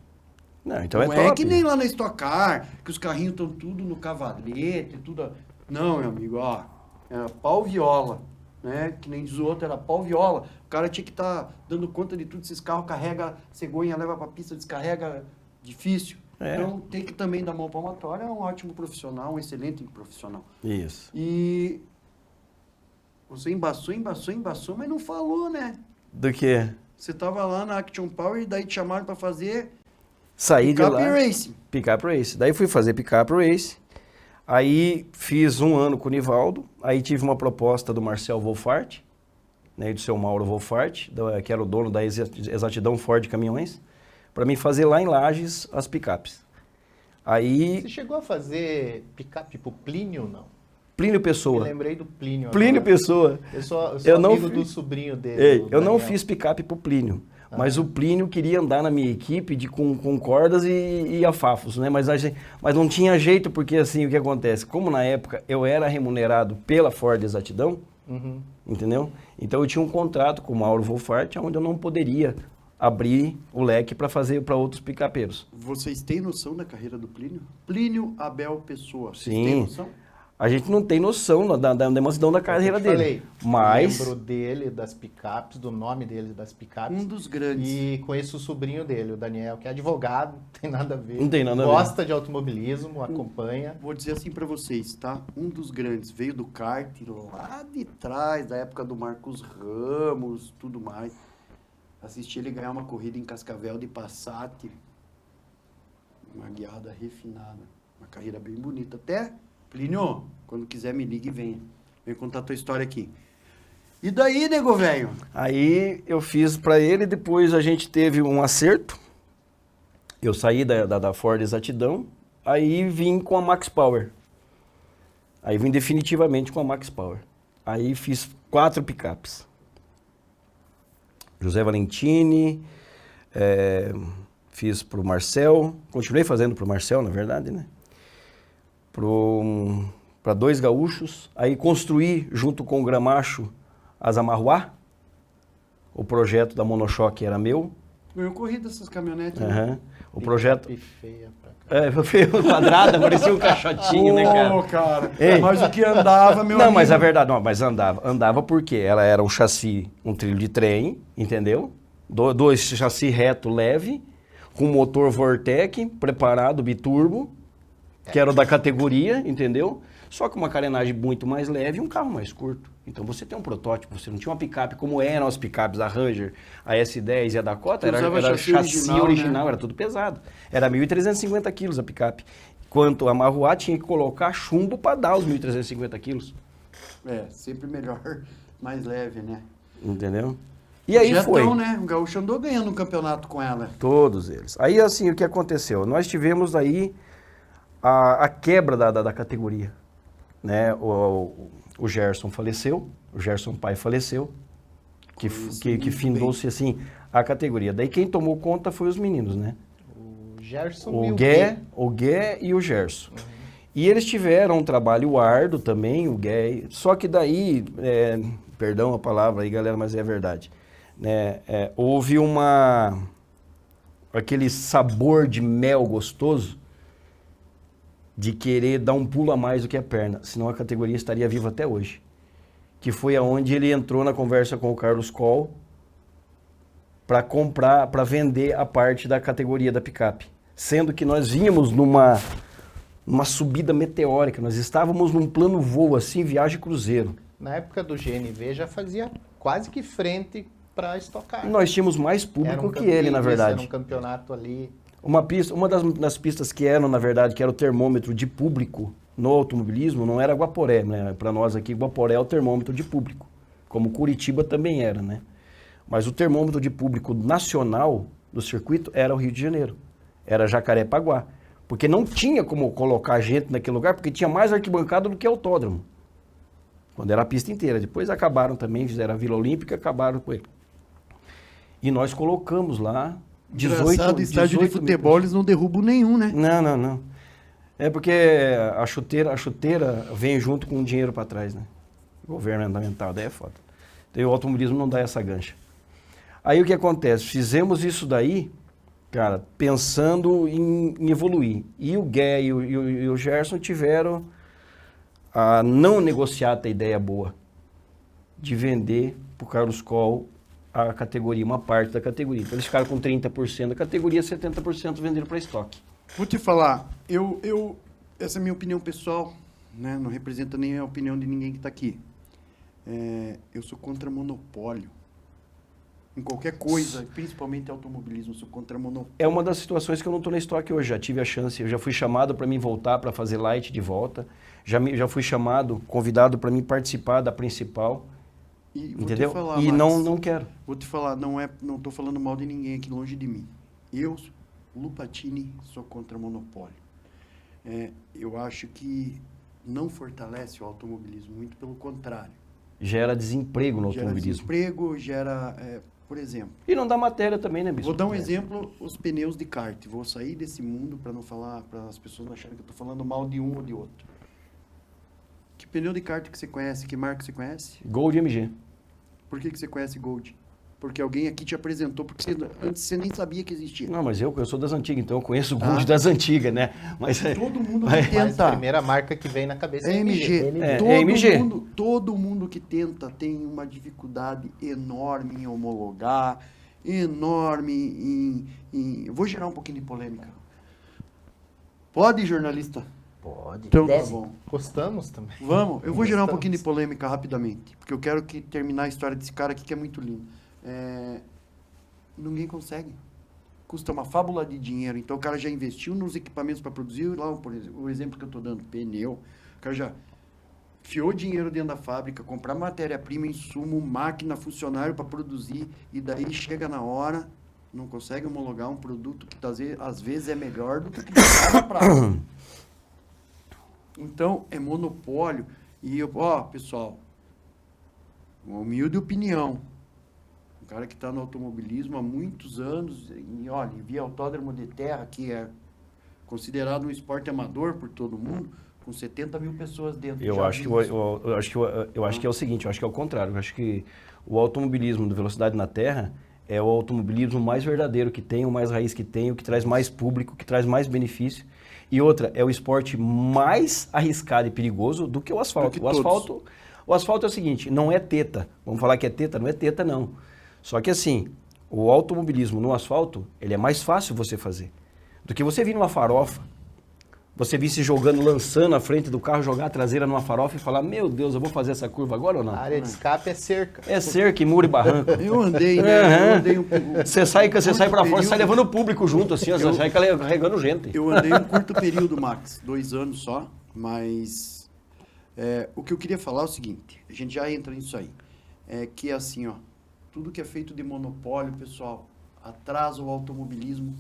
Não, então Não é top. é que nem lá na Stock Car, que os carrinhos estão tudo no cavalete, tudo... Não, meu amigo, ó, era pau-viola, né? Que nem diz o outro, era pau-viola. O cara tinha que estar dando conta de tudo, esses carros carrega cegonha, leva pra pista, descarrega, difícil. Então tem que também dar mão palmatória, é um ótimo profissional, um excelente profissional. Isso. E você embaçou, mas não falou, né? Do quê? Você tava lá na Action Power e daí te chamaram pra fazer... Saí de lá. Pick-up Race. Pick-up Race. Daí fui fazer Pick-up Race. Aí fiz 1 ano com o Nivaldo. Aí tive uma proposta do Marcel Wolfart, né, e do seu Mauro Wolfart, que era o dono da Exatidão Ford Caminhões, para mim fazer lá em Lages as picapes. Aí... Você chegou a fazer picape pro Plínio, não? Plínio Pessoa. Me lembrei do Plínio. Plínio agora. Pessoa. Eu sou não amigo do sobrinho dele. Ei, do eu não Daniel. fiz picape pro Plínio. Mas o Plínio queria andar na minha equipe com cordas e afafos, né? Mas não tinha jeito, porque assim, o que acontece? Como na época eu era remunerado pela Ford Exatidão, entendeu? Então eu tinha um contrato com o Mauro Wolfart, onde eu não poderia abrir o leque para fazer para outros picapeiros. Vocês têm noção da carreira do Plínio? Plínio Abel Pessoa. Vocês Sim. têm noção? A gente não tem noção da demonstração da carreira dele. Falei, mas lembro dele, das picapes, do nome dele, das picapes. Um dos grandes. E conheço o sobrinho dele, o Daniel, que é advogado, não tem nada a ver. Não tem nada a ver. Gosta de automobilismo, acompanha. Vou dizer assim pra vocês, tá? Um dos grandes veio do kart lá de trás, da época do Marcos Ramos, tudo mais. Assisti ele ganhar uma corrida em Cascavel de Passat. Uma guiada refinada. Uma carreira bem bonita. Até, Plínio, quando quiser me ligue e venha. Vem contar a tua história aqui. E daí, nego velho? Aí eu fiz para ele, depois a gente teve um acerto. Eu saí da Ford Exatidão, aí vim com a Max Power. Aí vim definitivamente com a Max Power. Aí fiz 4 picapes. José Valentini, fiz pro Marcel, continuei fazendo pro Marcel, na verdade, né? Para 2 gaúchos, aí construí junto com o Gramacho as Amarruá, o projeto da Monoshock era meu. Ganhou corrida essas caminhonetes. Né? O projeto... Feia pra cá. Feio, quadrada, parecia um caixotinho, né, cara? Cara. Ei. Mas o que andava, meu Não, amigo... mas a verdade, não, mas andava porque ela era um chassi, um trilho de trem, entendeu? 2 chassi reto leve, com motor Vortec, preparado, biturbo, que era o da categoria, entendeu? Só que uma carenagem muito mais leve e um carro mais curto. Então você tem um protótipo, você não tinha uma picape como eram as picapes, a Ranger, a S10 e a Dakota, era chassi original, né? Era tudo pesado. Era 1.350 quilos a picape. Enquanto a Marruá tinha que colocar chumbo para dar os 1.350 quilos. Sempre melhor, mais leve, né? Entendeu? E aí Jetão, foi. né? O Gaúcho andou ganhando um campeonato com ela. Todos eles. Aí assim, o que aconteceu? Nós tivemos aí a quebra da categoria. Né? O Gerson faleceu, o Gerson pai faleceu, que findou-se assim a categoria. Daí quem tomou conta foi os meninos, né? O Gerson o e o Gué e o Gerson. E eles tiveram um trabalho árduo também, o Gué. Só que daí, perdão a palavra aí, galera, mas é verdade. Né? Houve aquele sabor de mel gostoso de querer dar um pulo a mais do que a perna, senão a categoria estaria viva até hoje. Que foi aonde ele entrou na conversa com o Carlos Coll para comprar, para vender a parte da categoria da picape. Sendo que nós vínhamos numa subida meteórica, nós estávamos num plano voo assim, viagem cruzeiro. Na época do GNV já fazia quase que frente para estocar. Nós tínhamos mais público que ele, na verdade. Era um campeonato ali... Uma das pistas que eram, na verdade, que era o termômetro de público no automobilismo, não era Guaporé, né? Para nós aqui, Guaporé é o termômetro de público, como Curitiba também era, né? Mas o termômetro de público nacional do circuito era o Rio de Janeiro, era Jacarepaguá, porque não tinha como colocar gente naquele lugar, porque tinha mais arquibancada do que autódromo, quando era a pista inteira. Depois acabaram também, fizeram a Vila Olímpica, acabaram com ele. E nós colocamos lá 18 estádio de futebol eles não derrubam nenhum, né? Não. É porque a chuteira vem junto com o dinheiro para trás, né? Governamental, daí é foda. Então o automobilismo não dá essa gancha. Aí o que acontece? Fizemos isso daí, cara, pensando em evoluir. E o Gué e o Gerson tiveram a não negociata ideia boa de vender para o Carlos Coll a categoria, uma parte da categoria. Então eles ficaram com 30% da categoria, 70% venderam para estoque. Vou te falar, essa é a minha opinião pessoal, né? Não representa nem a opinião de ninguém que está aqui. Eu sou contra monopólio. Em qualquer coisa, principalmente automobilismo, eu sou contra monopólio. É uma das situações que eu não estou na estoque hoje. Já tive a chance, eu já fui chamado para mim voltar para fazer light de volta. Já fui chamado, convidado para mim participar da principal. E vou entendeu? Te falar, e Max, não quero. Vou te falar, não estou falando mal de ninguém aqui longe de mim. Eu, Lupatini, sou contra monopólio. Eu acho que não fortalece o automobilismo, muito pelo contrário. Gera desemprego no automobilismo. Gera desemprego, por exemplo... E não dá matéria também, né, Bispo? Vou dar um exemplo, os pneus de kart. Vou sair desse mundo para não falar, para as pessoas não acharem que eu estou falando mal de um ou de outro. Que pneu de kart que você conhece? Que marca você conhece? Gold MG. Por que você conhece Gold? Porque alguém aqui te apresentou, porque antes você nem sabia que existia. Não, mas eu sou das antigas, então eu conheço o Gold das antigas, né? Mas todo mundo que tenta. Mas a primeira marca que vem na cabeça é MG. Todo mundo que tenta tem uma dificuldade enorme em homologar, enorme em... Eu vou gerar um pouquinho de polêmica. Pode, jornalista? Pode. Então tá bom. Gostamos também. Vamos, eu vou gerar um pouquinho de polêmica rapidamente, porque eu quero terminar a história desse cara aqui que é muito lindo. Ninguém consegue. Custa uma fábula de dinheiro. Então o cara já investiu nos equipamentos para produzir. Lá, por exemplo, o exemplo que eu estou dando, pneu. O cara já fiou dinheiro dentro da fábrica, comprar matéria-prima, insumo, máquina, funcionário para produzir. E daí chega na hora, não consegue homologar um produto que às vezes é melhor do que o que estava para. Então é monopólio. E pessoal, uma humilde opinião. Um cara que está no automobilismo há muitos anos, e olha, via autódromo de terra, que é considerado um esporte amador por todo mundo, com 70 mil pessoas dentro. Eu acho que é o seguinte, eu acho que é o contrário. Eu acho que o automobilismo do Velocidade na Terra é o automobilismo mais verdadeiro que tem, o mais raiz que tem, o que traz mais público, que traz mais benefício. E outra, é o esporte mais arriscado e perigoso do que o asfalto. O asfalto é o seguinte, não é teta. Vamos falar que é teta? Não é teta, não. Só que assim, o automobilismo no asfalto, ele é mais fácil você fazer. Do que você vir numa farofa, você vir se jogando, lançando a frente do carro, jogar a traseira numa farofa e falar, meu Deus, eu vou fazer essa curva agora ou não? A área de escape é cerca. É cerca e muro e barranco. Eu andei, né? Eu andei Você sai pra fora, sai levando o público junto, assim, você sai carregando gente. Eu andei um curto período, Max, 2 anos só, mas o que eu queria falar é o seguinte, a gente já entra nisso aí, que é assim, tudo que é feito de monopólio, pessoal, atrasa o automobilismo,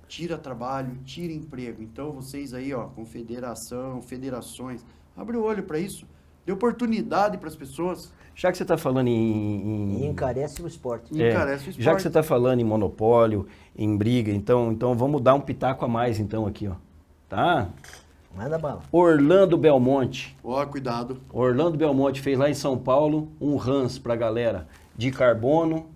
tira trabalho, tira emprego. Então vocês aí, confederação, federações, abre o olho para isso, dê oportunidade para as pessoas. Já que você está falando E encarece o esporte. Encarece o esporte. Já que você está falando em monopólio, em briga, então vamos dar um pitaco a mais então aqui, tá? Manda bala. Orlando Belmonte. Cuidado. Orlando Belmonte fez lá em São Paulo um Rans pra galera de carbono,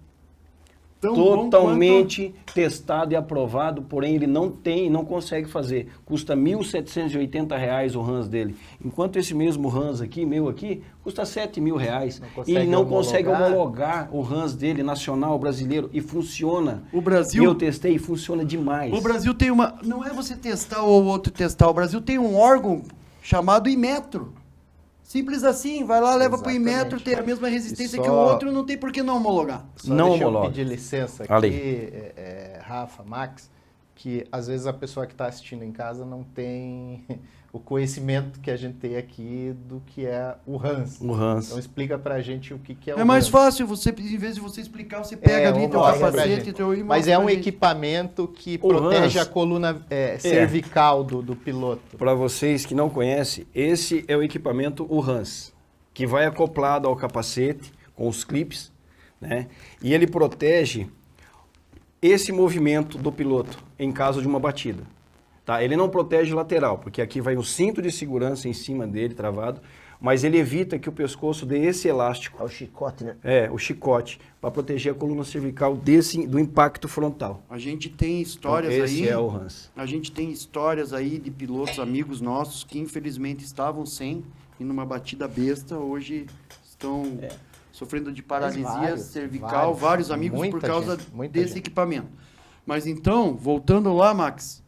totalmente testado e aprovado, porém ele não consegue fazer. Custa R$ 1.780 o Rans dele. Enquanto esse mesmo Rans aqui, meu aqui, custa R$ 7.000. E ele não consegue homologar o Rans dele, nacional, brasileiro, e funciona. O Brasil... E eu testei e funciona demais. O Brasil tem uma... Não é você testar ou o outro testar. O Brasil tem um órgão chamado Inmetro. Simples assim, vai lá, leva para o Inmetro, tem a mesma resistência que o outro, não tem por que não homologar. Não deixa homologa. Eu pedir licença aqui, Rafa, Max, que às vezes a pessoa que está assistindo em casa não tem o conhecimento que a gente tem aqui do que é o Rans. O Rans. Então explica pra gente o que é o Rans. É mais fácil, em vez de você explicar, você pega ali teu capacete e Mas é um equipamento que protege a coluna cervical do piloto. Para vocês que não conhecem, esse é o equipamento, o Rans, que vai acoplado ao capacete com os clips, né? E ele protege esse movimento do piloto em caso de uma batida. Tá? Ele não protege lateral, porque aqui vai um cinto de segurança em cima dele, travado, mas ele evita que o pescoço dê esse elástico. É o chicote, né? É, o chicote, para proteger a coluna cervical do impacto frontal. A gente tem histórias então, esse aí. é o Hans. A gente tem histórias aí de pilotos amigos nossos que infelizmente estavam sem e numa batida besta, hoje estão sofrendo de paralisia cervical, vários amigos por causa desse equipamento. Mas então, voltando lá, Max,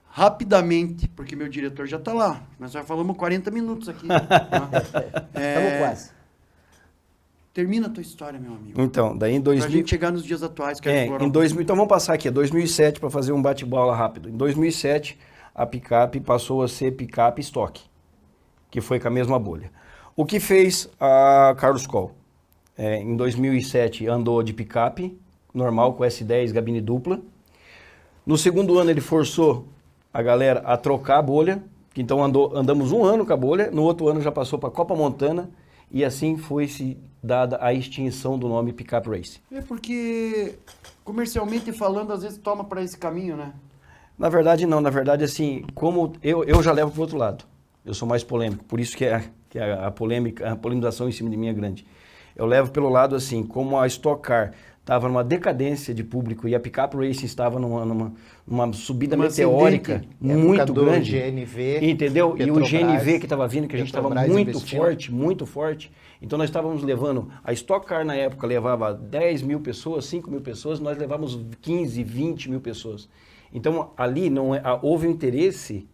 rapidamente, porque meu diretor já está lá. Nós já falamos 40 minutos aqui. Estamos quase. Termina a tua história, meu amigo. Então, daí em 2000... Pra gente chegar nos dias atuais. em 2000, então vamos passar aqui, 2007, para fazer um bate-bola rápido. Em 2007, a picape passou a ser picape estoque, que foi com a mesma bolha. O que fez a Carlos Coll? Em 2007 andou de picape, normal, com S10, gabine dupla. No segundo ano ele forçou a galera a trocar a bolha, então andamos um ano com a bolha, no outro ano já passou para Copa Montana, e assim foi-se dada a extinção do nome Pickup Race. É porque, comercialmente falando, às vezes toma para esse caminho, né? Na verdade não, na verdade assim, como eu já levo para o outro lado, eu sou mais polêmico, por isso que a polemização em cima de mim é grande. Eu levo pelo lado assim, como a Stock Car estava numa decadência de público e a Pickup Racing estava numa subida meteórica muito grande. GNV, entendeu? Petrobras, e o GNV que estava vindo, que a gente estava muito forte. Então nós estávamos levando, a Stock Car na época levava 10 mil pessoas, 5 mil pessoas, nós levávamos 15, 20 mil pessoas. Então ali houve um interesse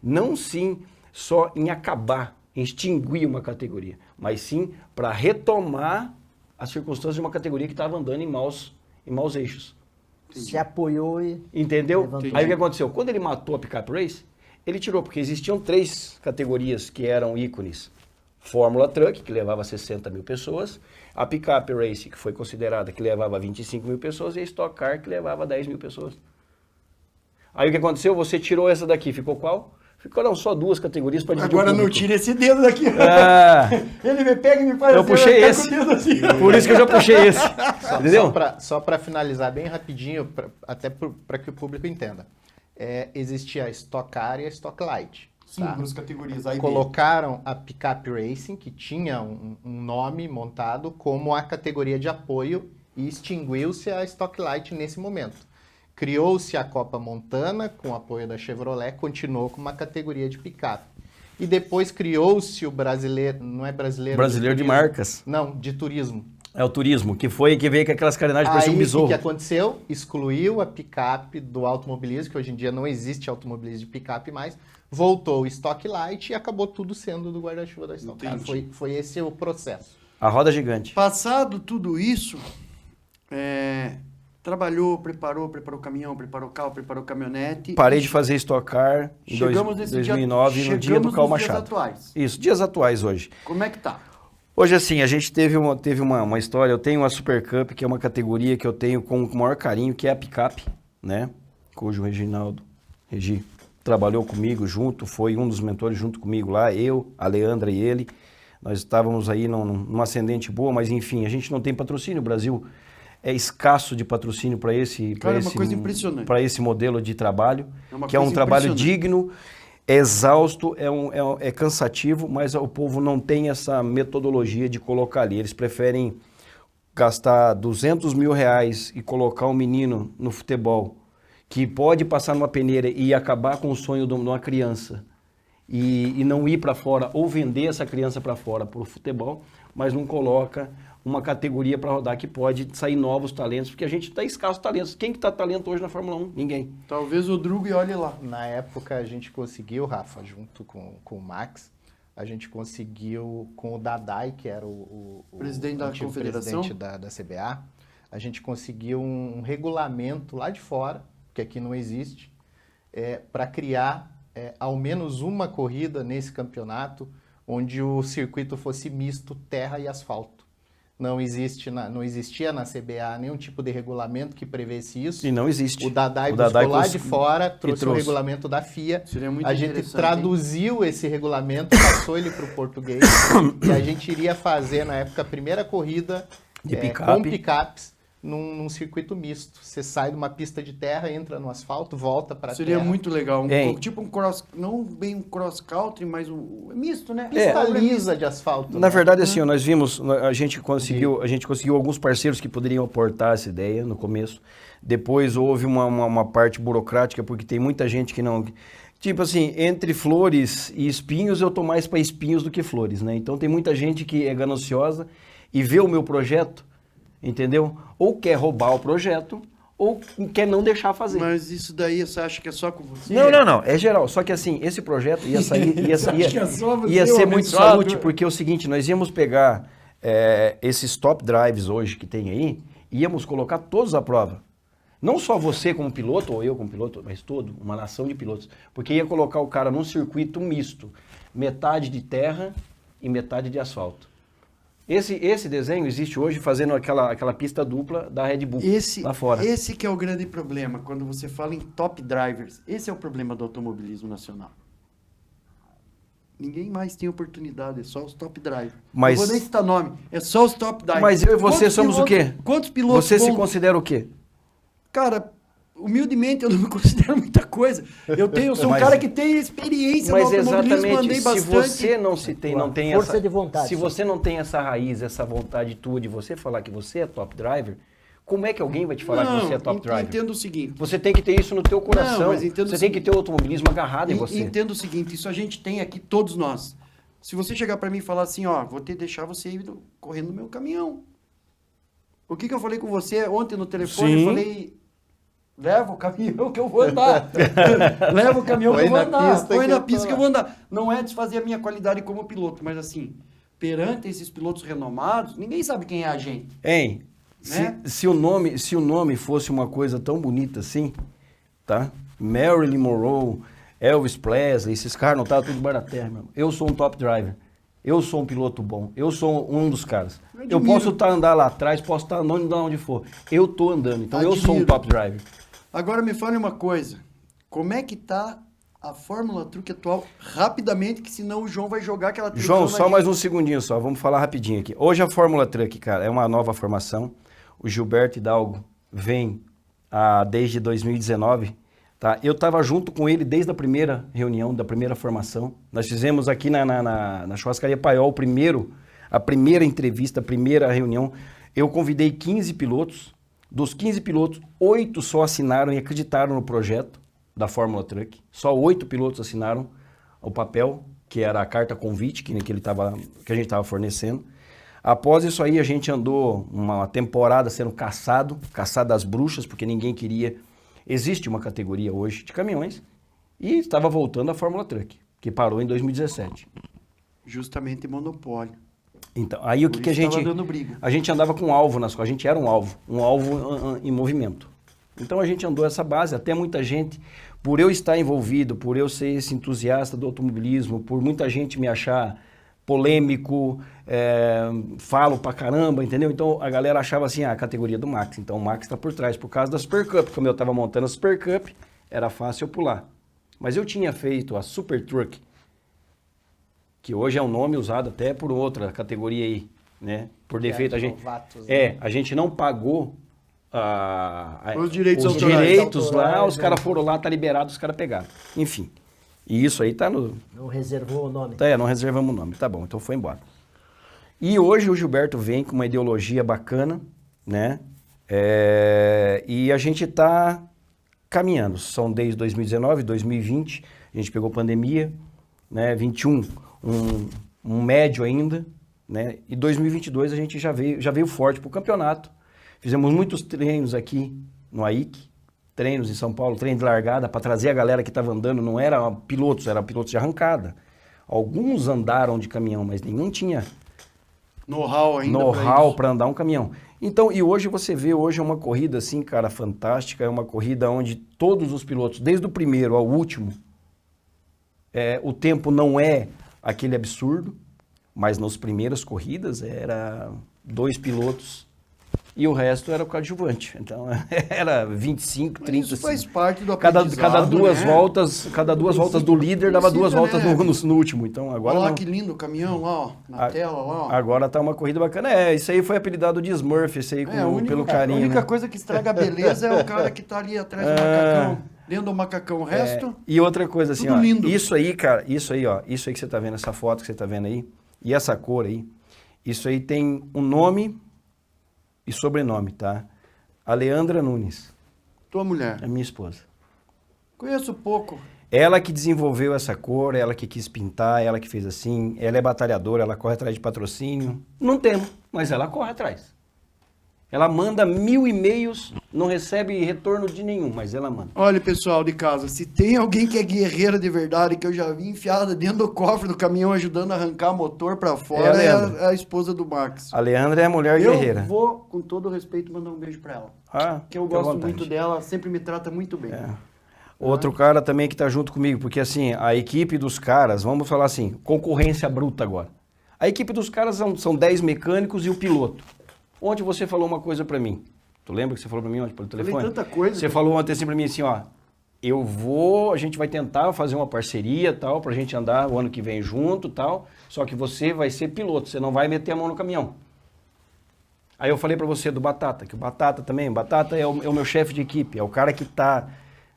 não sim só em acabar, em extinguir uma categoria, mas sim para retomar as circunstâncias de uma categoria que estava andando em maus eixos. Se apoiou e... Entendeu? levantou. Aí o que aconteceu? Quando ele matou a Pickup Race, ele tirou, porque existiam 3 categorias que eram ícones. Fórmula Truck, que levava 60 mil pessoas, a Pickup Race, que foi considerada que levava 25 mil pessoas, e a Stock Car, que levava 10 mil pessoas. Aí o que aconteceu? Você tirou essa daqui, ficou qual? Ficaram só 2 categorias para dividir. Agora não tira esse dedo daqui. Ele me pega e me faz eu puxei esse. Assim. Por isso que eu já puxei esse. Entendeu? Só para finalizar bem rapidinho, até para que o público entenda. Existia a Stock Car e a Stock Light. Sim, duas categorias. Aí colocaram a Pickup Racing, que tinha um nome montado, como a categoria de apoio e extinguiu-se a Stock Light nesse momento. Criou-se a Copa Montana, com apoio da Chevrolet, continuou com uma categoria de picape. E depois criou-se o brasileiro, não é brasileiro... Brasileiro de marcas. Não, de turismo. É o turismo, que veio com aquelas carenagens pareciam um besouro. Aí o que aconteceu? Excluiu a picape do automobilismo, que hoje em dia não existe automobilismo de picape mais, voltou o Stock Light e acabou tudo sendo do guarda-chuva da Stock Car. Foi esse o processo. A roda gigante. Passado tudo isso... Trabalhou, preparou o caminhão, preparou o carro, preparou a caminhonete. Parei de fazer Stock Car em 2009, no dia do Cal Machado. Dias atuais. Isso, dias atuais hoje. Como é que tá? Hoje, assim, a gente teve uma história. Eu tenho a Super Cup, que é uma categoria que eu tenho com o maior carinho, que é a picape, né? Cujo Regi, trabalhou comigo junto, foi um dos mentores junto comigo lá, eu, a Leandra e ele. Nós estávamos aí numa ascendente boa, mas enfim, a gente não tem patrocínio. O Brasil é escasso de patrocínio para esse modelo de trabalho, que é um trabalho digno, é exausto, é cansativo, mas o povo não tem essa metodologia de colocar ali. Eles preferem gastar 200 mil reais e colocar um menino no futebol que pode passar numa peneira e acabar com o sonho de uma criança e não ir para fora ou vender essa criança para fora para o futebol, mas não coloca uma categoria para rodar que pode sair novos talentos, porque a gente está escasso de talentos. Quem que está talento hoje na Fórmula 1? Ninguém. Talvez o Drugo e olhe lá. Na época a gente conseguiu, Rafa, junto com o Max, a gente conseguiu com o Dadai, que era o presidente da Confederação, presidente da CBA, a gente conseguiu um regulamento lá de fora, que aqui não existe, para criar ao menos uma corrida nesse campeonato, onde o circuito fosse misto terra e asfalto. Não existia na CBA nenhum tipo de regulamento que prevesse isso. E não existe. O Dadai buscou lá de fora, trouxe o regulamento da FIA. A gente traduziu esse regulamento, passou ele para o português. E a gente iria fazer, na época, a primeira corrida com picapes num circuito misto. Você sai de uma pista de terra, entra no asfalto, volta para Seria terra. muito legal. Tipo um cross, não bem um cross country, mas misto, né? Pista lisa de asfalto. Na verdade, assim, nós vimos, a gente conseguiu alguns parceiros que poderiam aportar essa ideia no começo. Depois houve uma parte burocrática, porque tem muita gente que não... Tipo assim, entre flores e espinhos, eu tô mais para espinhos do que flores, né? Então tem muita gente que é gananciosa e vê o meu projeto, entendeu? Ou quer roubar o projeto, ou quer não deixar fazer. Mas isso daí você acha que é só com você? Não, é geral. Só que assim, esse projeto ia sair, ia ser muito saúde, porque é o seguinte, nós íamos pegar esses top drives hoje que tem aí, íamos colocar todos à prova. Não só você como piloto, ou eu como piloto, mas uma nação de pilotos. Porque ia colocar o cara num circuito misto, metade de terra e metade de asfalto. Esse desenho existe hoje fazendo aquela pista dupla da Red Bull lá fora. Esse que é o grande problema, quando você fala em top drivers. Esse é o problema do automobilismo nacional. Ninguém mais tem oportunidade, é só os top drivers. Mas... Não vou nem citar nome, é só os top drivers. Mas eu e você somos o quê? Quantos pilotos Você se considera o quê? Cara, humildemente eu não me considero muita coisa. Eu sou um cara que tem experiência no automobilismo, andei bastante. Se você não tem força essa, de vontade. Se você não tem essa raiz, essa vontade tua de você falar que você é top driver, como é que alguém vai te falar que você é top driver? Entendo o seguinte. Você tem que ter isso no teu coração. Você tem que ter o automobilismo agarrado em você. Entendo o seguinte, isso a gente tem aqui, todos nós. Se você chegar para mim e falar assim, ó, vou deixar você ir correndo no meu caminhão. O que eu falei com você ontem no telefone? Sim. Eu falei... Leva o caminhão que eu vou andar. Leva o caminhão que eu vou andar. Põe na pista que eu vou andar. Não é desfazer a minha qualidade como piloto, mas assim, perante esses pilotos renomados, ninguém sabe quem é a gente. Hein? Né? Se o nome fosse uma coisa tão bonita assim, tá? Marilyn Monroe, Elvis Presley, esses caras não estavam tudo debaixo da terra, meu irmão. Eu sou um top driver. Eu sou um piloto bom. Eu sou um dos caras. Eu posso andar lá atrás, posso estar andando onde for. Eu tô andando. Então eu sou um top driver. Agora me fale uma coisa. Como é que tá a Fórmula Truck atual rapidamente, que senão o João vai jogar aquela... João, só mais um segundinho só. Vamos falar rapidinho aqui. Hoje a Fórmula Truck, cara, é uma nova formação. O Gilberto Hidalgo vem desde 2019. Tá? Eu estava junto com ele desde a primeira reunião, da primeira formação. Nós fizemos aqui na Churrascaria Paiol a primeira entrevista, a primeira reunião. Eu convidei 15 pilotos. Dos 15 pilotos, 8 só assinaram e acreditaram no projeto da Fórmula Truck. Só 8 pilotos assinaram o papel, que era a carta convite que a gente estava fornecendo. Após isso aí, a gente andou uma temporada sendo caçado às bruxas, porque ninguém queria. Existe uma categoria hoje de caminhões e estava voltando a Fórmula Truck, que parou em 2017. Justamente monopólio. Então, aí o que a gente... A gente andava com um alvo nas costas, a gente era um alvo em movimento. Então a gente andou essa base, até muita gente, por eu estar envolvido, por eu ser esse entusiasta do automobilismo, por muita gente me achar polêmico, falo pra caramba, entendeu? Então a galera achava assim, a categoria do Max. Então o Max tá por trás, por causa da Super Cup. Como eu tava montando a Super Cup, era fácil eu pular. Mas eu tinha feito a Super Truck, que hoje é um nome usado até por outra categoria aí, né? Por defeito, a gente não pagou os direitos lá, os caras foram lá, tá liberado, os caras pegaram. Enfim, e isso aí tá no... Não reservou o nome. Não reservamos o nome, tá bom, então foi embora. E hoje o Gilberto vem com uma ideologia bacana, né? E a gente tá caminhando, são desde 2019, 2020, a gente pegou pandemia, né? 21... Um médio ainda, né? E 2022 a gente já veio forte para o campeonato. Fizemos muitos treinos aqui no AIC, treinos em São Paulo, treino de largada para trazer a galera que estava andando, não era pilotos de arrancada. Alguns andaram de caminhão, mas nenhum tinha know-how para andar um caminhão. Então, e hoje você vê, hoje é uma corrida assim, cara, fantástica, é uma corrida onde todos os pilotos, desde o primeiro ao último, o tempo não é aquele absurdo, mas nas primeiras corridas era 2 pilotos e o resto era o coadjuvante. Então, era 25, 30... Isso faz parte do cada aprendizado, duas né? voltas do líder dava 2 voltas né? no último. Então, agora Olha lá não. que lindo o caminhão lá, ó, na tela lá, ó. Agora tá uma corrida bacana. Isso aí foi apelidado de Smurf, esse aí pelo carinho. A única né? coisa que estraga a beleza é o cara que tá ali atrás do macacão, dentro do macacão. O resto... E outra coisa assim, tudo ó, lindo. isso aí, cara, isso aí que você tá vendo, essa foto que você tá vendo aí, e essa cor aí, isso aí tem um nome e sobrenome, tá? Aleandra Nunes. Tua mulher. É minha esposa. Conheço pouco. Ela que desenvolveu essa cor, ela que quis pintar, ela que fez assim, ela é batalhadora, ela corre atrás de patrocínio. Não temos, mas ela corre atrás. Ela manda 1000 e-mails, não recebe retorno de nenhum, mas ela manda. Olha, pessoal de casa, se tem alguém que é guerreira de verdade, que eu já vi enfiada dentro do cofre do caminhão ajudando a arrancar motor pra fora, é a esposa do Max. A Leandra é a mulher guerreira. Eu vou, com todo respeito, mandar um beijo pra ela. Que eu gosto muito dela, sempre me trata muito bem. Outro cara também que tá junto comigo, porque assim, a equipe dos caras, vamos falar assim, concorrência bruta agora. A equipe dos caras são 10 mecânicos e o piloto. Ontem você falou uma coisa pra mim. Tu lembra que você falou pra mim ontem pelo telefone? Falei tanta coisa. Você falou ontem assim pra mim assim, ó, a gente vai tentar fazer uma parceria tal, pra gente andar o ano que vem junto tal, só que você vai ser piloto, você não vai meter a mão no caminhão. Aí eu falei pra você do Batata, que o Batata é o meu chefe de equipe, é o cara que tá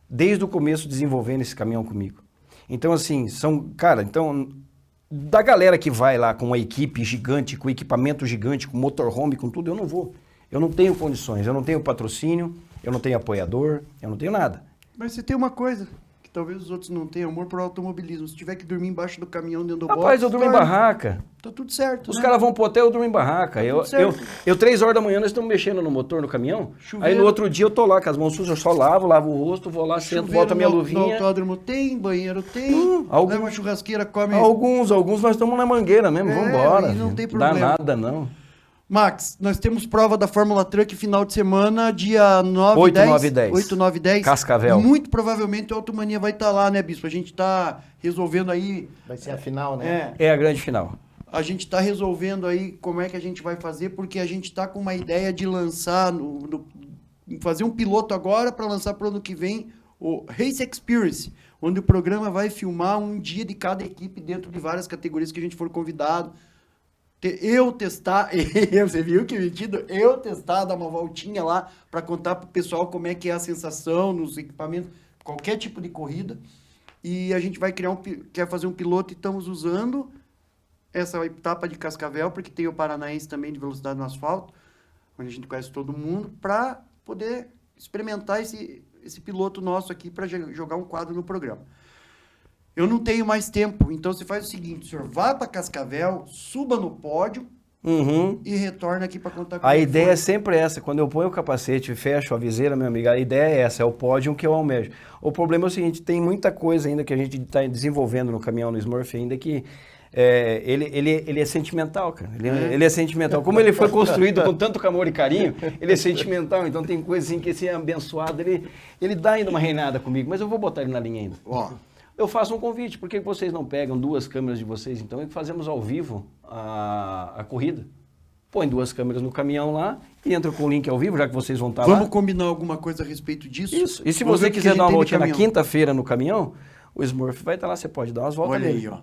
desde o começo desenvolvendo esse caminhão comigo. Então assim, da galera que vai lá com uma equipe gigante, com equipamento gigante, com motorhome, com tudo, eu não vou. Eu não tenho condições, eu não tenho patrocínio, eu não tenho apoiador, eu não tenho nada. Mas você tem uma coisa que talvez os outros não tenham, amor por automobilismo. Se tiver que dormir embaixo do caminhão dentro do box... Rapaz, eu durmo em barraca. Tá tudo certo, Os caras vão pro hotel, eu durmo em barraca. Eu 3 horas da manhã, nós estamos mexendo no motor, no caminhão. Chuveiro. Aí no outro dia eu tô lá com as mãos sujas, eu só lavo o rosto, vou lá, sento, volto a minha luvinha. No autódromo tem, banheiro tem, leva uma churrasqueira, come... Alguns nós estamos na mangueira mesmo, vambora. E não tem problema. Dá nada, não. Max, nós temos prova da Fórmula Truck final de semana, dia 9 e 8, 10. 9 e 10. 8, 9 e 10. Cascavel. Muito provavelmente a Automania vai estar lá, né, Bispo? A gente tá resolvendo aí... Vai ser a final, né? É a grande final. A gente tá resolvendo aí como é que a gente vai fazer, porque a gente tá com uma ideia de lançar, fazer um piloto agora para lançar pro ano que vem o Race Experience, onde o programa vai filmar um dia de cada equipe dentro de várias categorias que a gente for convidado. Eu testar, você viu que metido? Eu testar, dar uma voltinha lá para contar pro pessoal como é que é a sensação nos equipamentos, qualquer tipo de corrida. E a gente vai quer fazer um piloto e estamos usando essa etapa de Cascavel, porque tem o Paranaense também de velocidade no asfalto, onde a gente conhece todo mundo, para poder experimentar esse piloto nosso aqui para jogar um quadro no programa. Eu não tenho mais tempo, então você faz o seguinte, o senhor vá para Cascavel, suba no pódio e retorna aqui para contar com A ideia é sempre essa, quando eu ponho o capacete e fecho a viseira, meu amigo, a ideia é essa, é o pódio que eu almejo. O problema é o seguinte, tem muita coisa ainda que a gente está desenvolvendo no caminhão, no Smurf ainda, que ele é sentimental, cara. Ele é sentimental. Como ele foi construído com tanto amor e carinho, ele é sentimental. Então tem coisa assim que esse abençoado, ele dá ainda uma reinada comigo, mas eu vou botar ele na linha ainda. Eu faço um convite, por que vocês não pegam 2 câmeras de vocês, então, e fazemos ao vivo a corrida? Põe 2 câmeras no caminhão lá e entra com o link ao vivo, já que vocês vão estar lá. Vamos combinar alguma coisa a respeito disso? Isso. E se você quiser dar uma voltinha na quinta-feira no caminhão, o Smurf vai estar lá, você pode dar umas voltas nele. Olha aí, ó.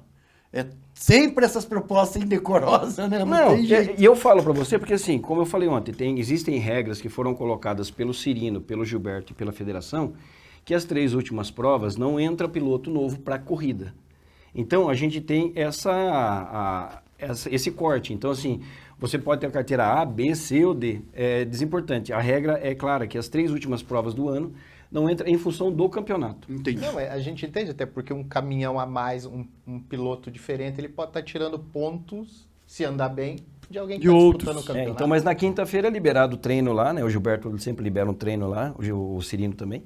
É sempre essas propostas indecorosas, né? Não, e eu falo para você, porque assim, como eu falei ontem, existem regras que foram colocadas pelo Cirino, pelo Gilberto e pela federação, que as 3 últimas provas não entra piloto novo para corrida. Então, a gente tem esse corte. Então, assim, você pode ter a carteira A, B, C ou D. É desimportante. A regra é clara que as 3 últimas provas do ano não entra em função do campeonato. Entendi. Não, a gente entende, até porque um caminhão a mais, um piloto diferente, ele pode estar tirando pontos, se andar bem, de alguém que está disputando o campeonato. Então, mas na quinta-feira é liberado o treino lá, né? O Gilberto sempre libera um treino lá, o Cirino também,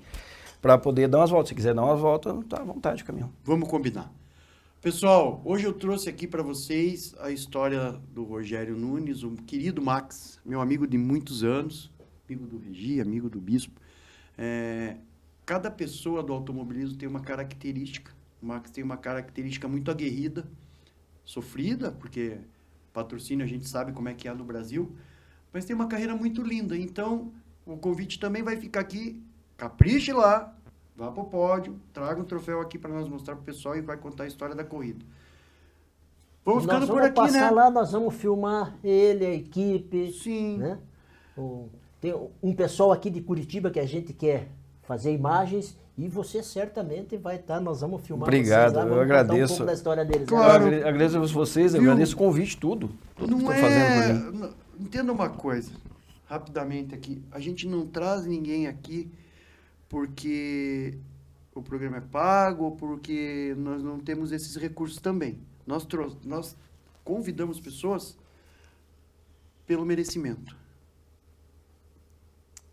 para poder dar umas voltas. Se quiser dar umas voltas, tá à vontade, caminhão. Vamos combinar. Pessoal, hoje eu trouxe aqui para vocês a história do Rogério Nunes, o querido Max, meu amigo de muitos anos, amigo do Regi, amigo do Bispo. Cada pessoa do automobilismo tem uma característica. O Max tem uma característica muito aguerrida, sofrida, porque patrocínio a gente sabe como é que é no Brasil, mas tem uma carreira muito linda. Então, o convite também vai ficar aqui. Capriche lá, vá pro pódio, traga um troféu aqui para nós mostrar pro pessoal e vai contar a história da corrida. Vamos ficando por aqui, passar né? lá, nós vamos filmar ele, a equipe. Sim. Né? Tem um pessoal aqui de Curitiba que a gente quer fazer imagens e você certamente vai estar, nós vamos filmar Obrigado, vocês lá, eu vamos contar agradeço. um pouco da história deles. Claro. Eu agradeço a vocês, eu Viu? agradeço o convite, tudo que Não estão é... fazendo por mim. Entenda uma coisa, rapidamente aqui. A gente não traz ninguém aqui porque o programa é pago ou porque nós não temos esses recursos também. Nós convidamos pessoas pelo merecimento.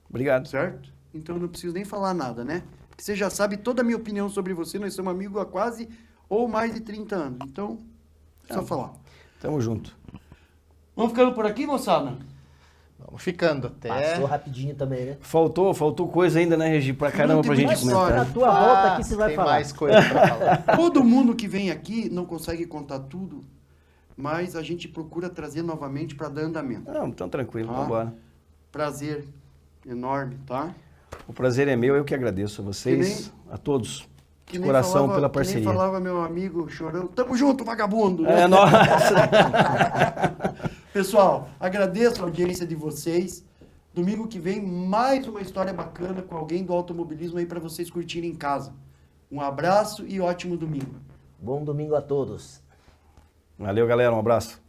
Obrigado. Certo? Então eu não preciso nem falar nada, né? Porque você já sabe toda a minha opinião sobre você. Nós somos amigos há quase ou mais de 30 anos. Então, é só falar. Tamo junto. Vamos ficando por aqui, moçada? Vamos ficando até... Passou rapidinho também, né? Faltou coisa ainda, né, Regi? Pra caramba pra gente muita história. comentar. Na tua volta aqui você vai tem falar. mais coisa para falar. Todo mundo que vem aqui não consegue contar tudo, mas a gente procura trazer novamente para dar andamento. Não, então tranquilo, Tá? vamos embora. Prazer enorme, tá? O prazer é meu, eu que agradeço a vocês, a todos, de coração pela parceria. Que nem falava meu amigo Chorão, tamo junto, vagabundo! Né? É, nossa! Pessoal, agradeço a audiência de vocês. Domingo que vem, mais uma história bacana com alguém do automobilismo aí para vocês curtirem em casa. Um abraço e ótimo domingo. Bom domingo a todos. Valeu, galera, um abraço.